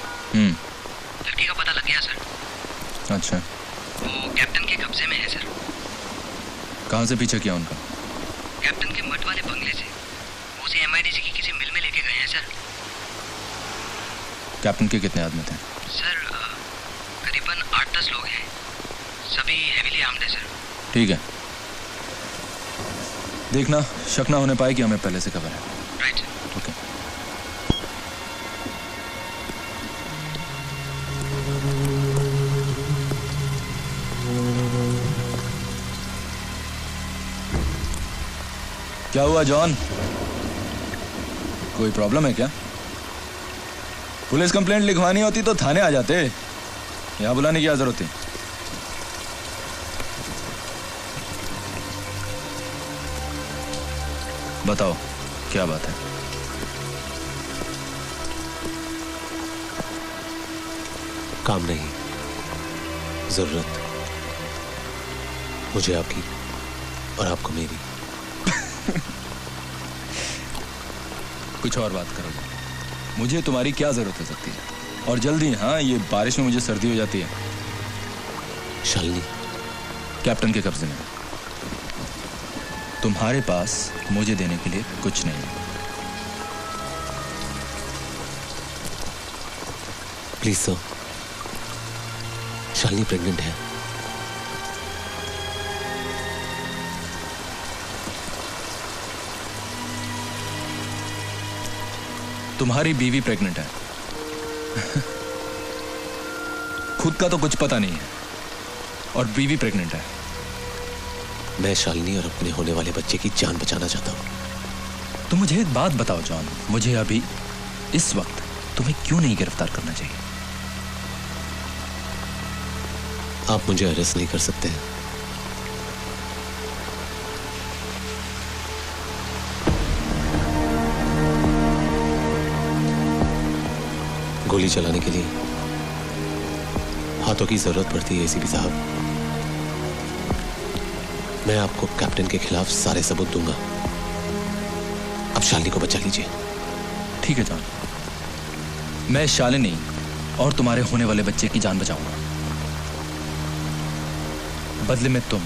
लड़की का पता लग गया सर।
अच्छा,
वो कैप्टन के कब्जे में है सर।
कहाँ से पीछा किया उनका?
कैप्टन के मठ वाले बंगले से। वो उसे MIDC की किसी मिल में लेके गए हैं सर।
कैप्टन के कितने आदमी थे?
सर करीबन 8-10 लोग हैं, सभी हेवीली आर्म्ड है सर।
ठीक है, देखना शक ना होने पाए कि हमें पहले से खबर है।
राइट।
ओके। क्या हुआ जॉन? कोई प्रॉब्लम है क्या? पुलिस कंप्लेंट लिखवानी होती तो थाने आ जाते, यहां बुलाने की क्या जरूरत थी? बताओ क्या बात है?
काम नहीं, जरूरत मुझे आपकी और आपको मेरी।
कुछ और बात करो। मुझे तुम्हारी क्या जरूरत हो सकती है? और जल्दी। हाँ, ये बारिश में मुझे सर्दी हो जाती है।
शालिनी
कैप्टन के कब्जे में। तुम्हारे पास मुझे देने के लिए कुछ नहीं है।
प्लीज सर, शालिनी प्रेग्नेंट है।
तुम्हारी बीवी प्रेग्नेंट है। खुद का तो कुछ पता नहीं है और बीवी प्रेग्नेंट है।
मैं शालिनी और अपने होने वाले बच्चे की जान बचाना चाहता हूं।
तो मुझे एक बात बताओ जॉन, मुझे अभी इस वक्त तुम्हें क्यों नहीं गिरफ्तार करना चाहिए?
आप मुझे अरेस्ट नहीं कर सकते हैं। गोली चलाने के लिए हाथों की जरूरत पड़ती है एसीपी साहब। मैं आपको कैप्टन के खिलाफ सारे सबूत दूंगा। अब शालिनी को बचा लीजिए।
ठीक है जॉन, मैं शालिनी और तुम्हारे होने वाले बच्चे की जान बचाऊंगा। बदले में तुम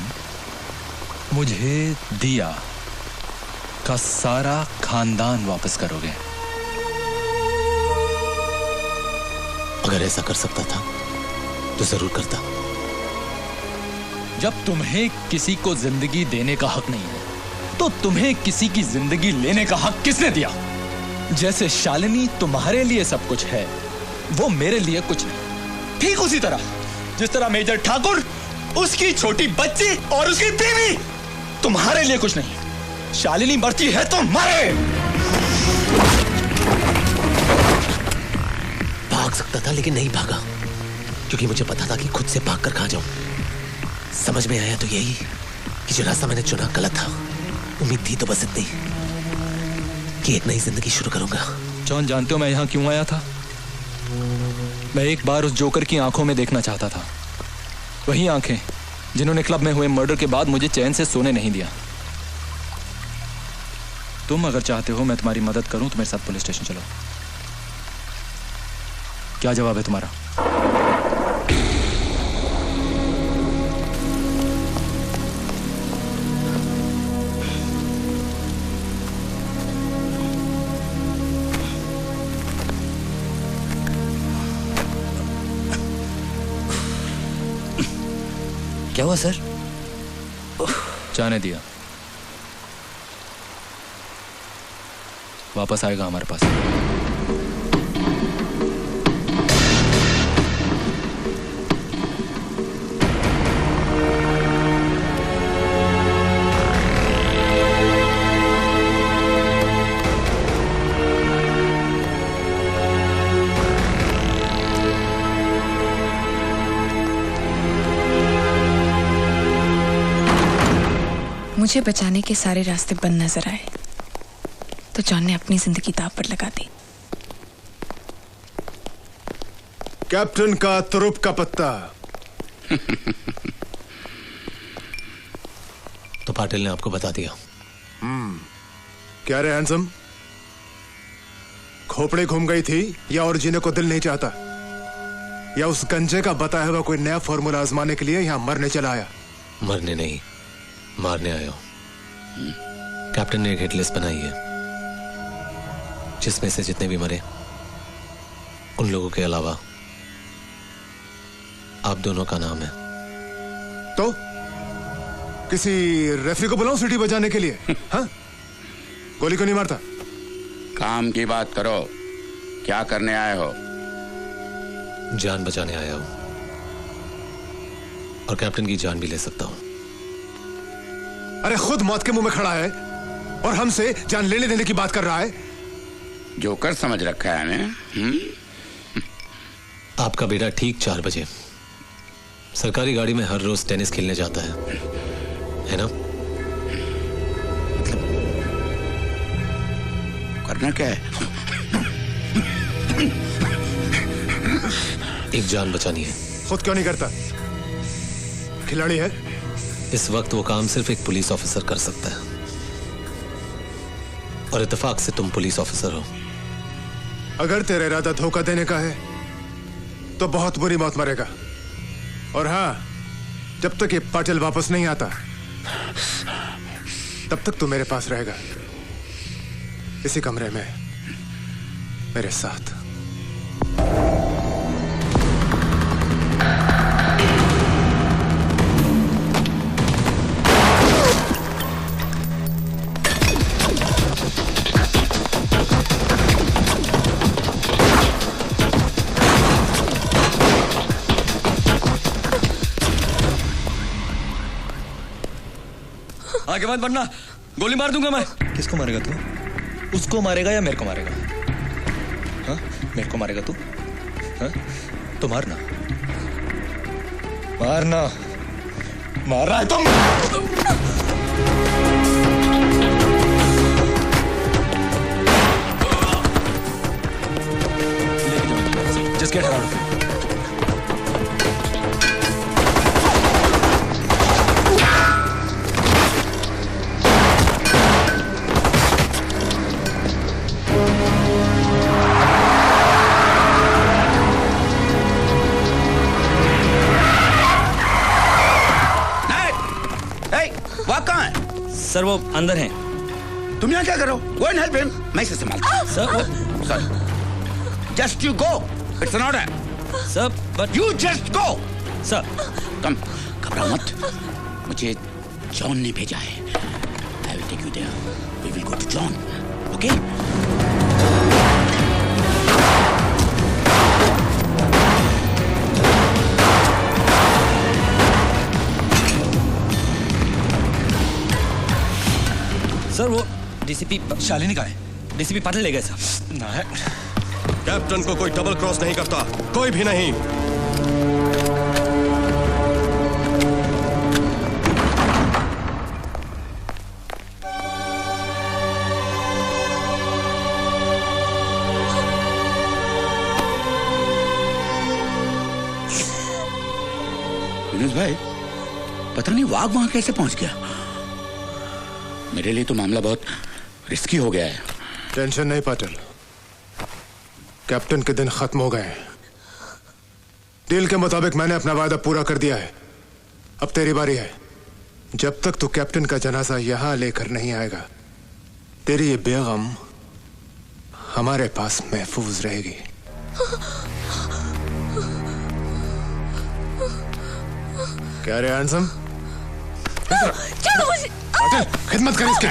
मुझे दिया का सारा खानदान वापस करोगे।
अगर ऐसा कर सकता था तो जरूर करता।
जब तुम्हें किसी को जिंदगी देने का हक नहीं है तो तुम्हें किसी की जिंदगी लेने का हक किसने दिया? जैसे शालिनी तुम्हारे लिए सब कुछ है, वो मेरे लिए कुछ नहीं। ठीक उसी तरह जिस तरह मेजर ठाकुर, उसकी छोटी बच्ची और उसकी बीवी तुम्हारे लिए कुछ नहीं। शालिनी मरती है तो मरे।
भाग सकता था लेकिन नहीं भागा, क्योंकि मुझे पता था कि खुद से भागकर कहां जाऊं। समझ में आया तो यही कि जो रास्ता मैंने चुना गलत था। उम्मीद थी तो बस इतनी कि एक नई जिंदगी शुरू करूंगा।
जॉन, जानते हो मैं यहां क्यों आया था? मैं एक बार उस जोकर की आंखों में देखना चाहता था। वही आंखें जिन्होंने क्लब में हुए मर्डर के बाद मुझे चैन से सोने नहीं दिया। तुम अगर चाहते हो मैं तुम्हारी मदद करूं तो मेरे साथ पुलिस स्टेशन चलो। क्या जवाब है तुम्हारा?
क्या हुआ सर?
जाने दिया। वापस आएगा हमारे पास।
मुझे बचाने के सारे रास्ते बंद नजर आए तो जॉन ने अपनी जिंदगी दांव पर लगा दी।
कैप्टन का तुरुप का पत्ता।
तो पाटिल ने आपको बता दिया।
क्या रे हैंडसम, खोपड़ी घूम गई थी या और जीने को दिल नहीं चाहता, या उस गंजे का बताया हुआ कोई नया फॉर्मूला आजमाने के लिए यहां मरने चला आया?
मरने नहीं, मारने आया हूं। कैप्टन ने एक हिट लिस्ट बनाई है जिसमें से जितने भी मरे उन लोगों के अलावा आप दोनों का नाम है।
तो किसी रेफरी को बुलाऊं सिटी बजाने के लिए? हाँ, गोली क्यों नहीं मारता?
काम की बात करो, क्या करने आए हो?
जान बचाने आया हूं और कैप्टन की जान भी ले सकता हूं।
अरे खुद मौत के मुंह में खड़ा है और हमसे जान लेने देने की बात कर रहा है।
जोकर समझ रखा है हमें।
आपका बेटा ठीक 4 बजे सरकारी गाड़ी में हर रोज टेनिस खेलने जाता है ना?
करना क्या है?
एक जान बचानी है।
खुद क्यों नहीं करता? खिलाड़ी है।
इस वक्त वो काम सिर्फ एक पुलिस ऑफिसर कर सकता है और इत्तेफाक से तुम पुलिस ऑफिसर हो।
अगर तेरा इरादा धोखा देने का है तो बहुत बुरी मौत मरेगा। और हाँ, जब तक ये पाटिल वापस नहीं आता तब तक तू मेरे पास रहेगा, इसी कमरे में मेरे साथ।
आगे मत बढ़ना, गोली मार दूंगा मैं।
किसको मारेगा तू? उसको मारेगा या मेरे को मारेगा? हाँ, मेरे को मारेगा तू? हाँ, तो मारना, मारना, मार रहा है तुम। Just get her out of here.
Sir वो अंदर हैं। तुम यहाँ क्या करो? Go and help him. मैं इसे संभालता हूँ। सर वो sorry. Just you go. It's an order.
Sir but
you just go.
Sir
come, घबराओ मत। मुझे जॉन ने भेजा है। I will take you there. We will go to John. Okay?
Sir वो डीसीपी शालिनी का है। डीसीपी पाटिल ले गए सर।
ना है। कैप्टन को कोई डबल क्रॉस नहीं करता, कोई भी नहीं।
विनोद भाई, पता नहीं वाघ वहां कैसे पहुंच गया। मेरे लिए तो मामला बहुत रिस्की हो गया है।
टेंशन नहीं पाटिल, कैप्टन के दिन खत्म हो गए हैं। डील के मुताबिक मैंने अपना वादा पूरा कर दिया है। अब तेरी बारी है। जब तक तू कैप्टन का जनाजा यहां लेकर नहीं आएगा, तेरी ये बेगम हमारे पास महफूज रहेगी। क्या रे हैंडसम?
छोड़ो मुझे।
पाटिल, खिदमत कर इसकी।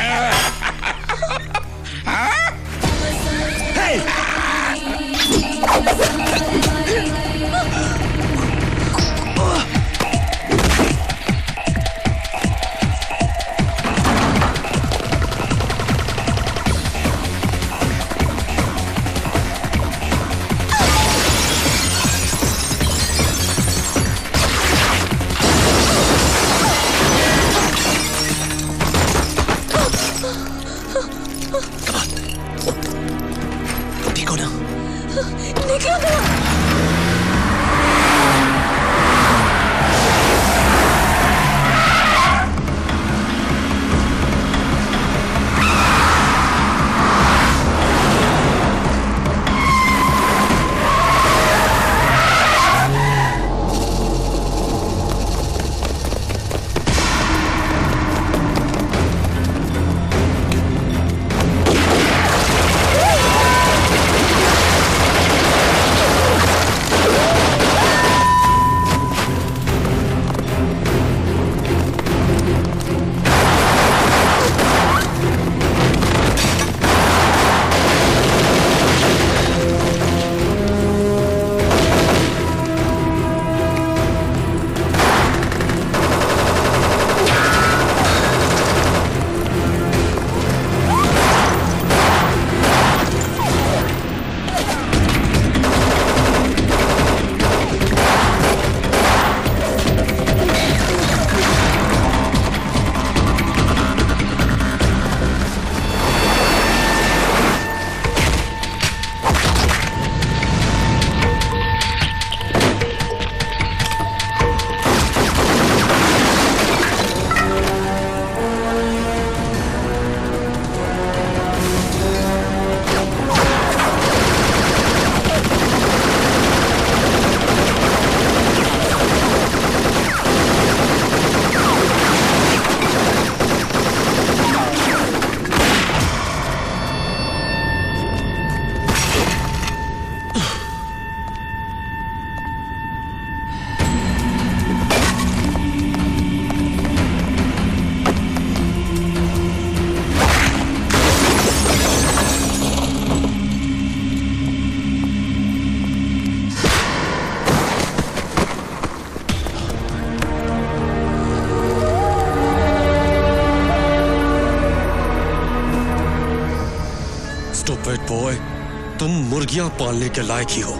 तुम मुर्गियां पालने के लायक ही हो।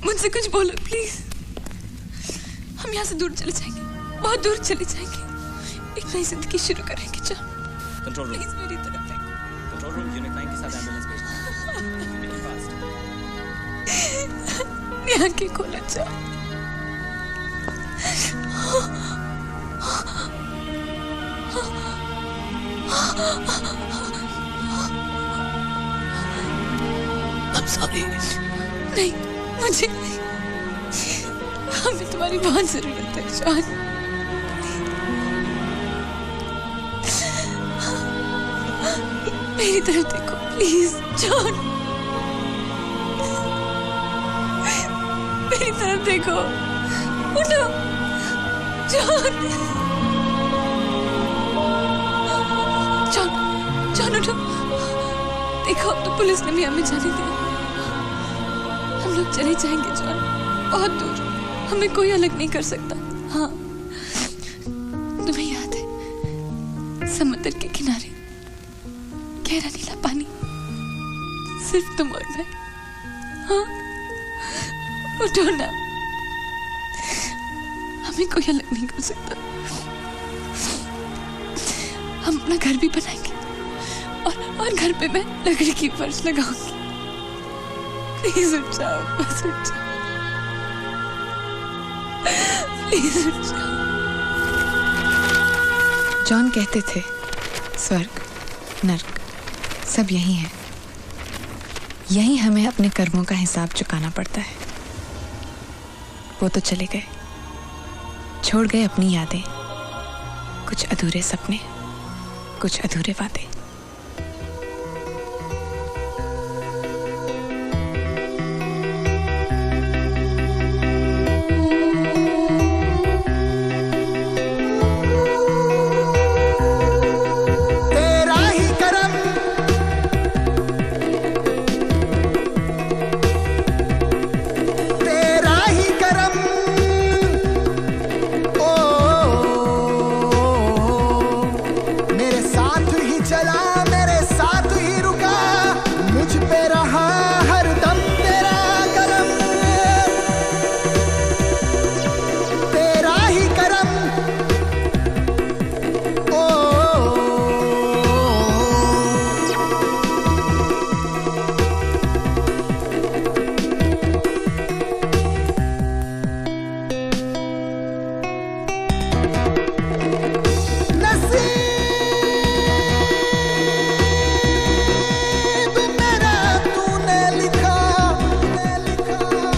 मुझसे कुछ बोलो प्लीज। हम यहाँ से दूर चले जाएंगे, बहुत दूर चले जाएंगे, एक नई जिंदगी शुरू करेंगे। चल
कंट्रोल रूम,
प्लीज मेरी तरफ देखो।
कंट्रोल रूम यूनिट 9 के साथ एम्बुलेंस भेजना।
आंखें खोलो, जाओ।
I'm sorry.
नहीं, मुझे नहीं, हमें तुम्हारी बहुत जरूरत है जॉन। मेरी तरफ देखो प्लीज जॉन, मेरी तरफ देखो, उठो जॉन, जॉन, जॉन उठो। देखो अब तो पुलिस ने भी हमें जाने दिया, हम लोग चले जाएंगे जॉन, बहुत दूर, हमें कोई अलग नहीं कर सकता। हाँ, तुम्हें याद है समुद्र के किनारे गहरा नीला पानी, सिर्फ तुम और मैं। हाँ, उठो ना, हमें कोई अलग नहीं कर सकता। हम अपना घर भी बनाएंगे और घर पे मैं लकड़ी की फर्श लगाऊंगी। प्लीज उठ जाओ, बस उठ जाओ, प्लीज उठ जाओ।
जॉन कहते थे स्वर्ग नर्क सब यही है, यही हमें अपने कर्मों का हिसाब चुकाना पड़ता है। वो तो चले गए, छोड़ गए अपनी यादें, कुछ अधूरे सपने, कुछ अधूरे वादे।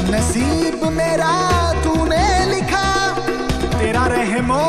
नसीब मेरा तूने लिखा, तेरा रहमो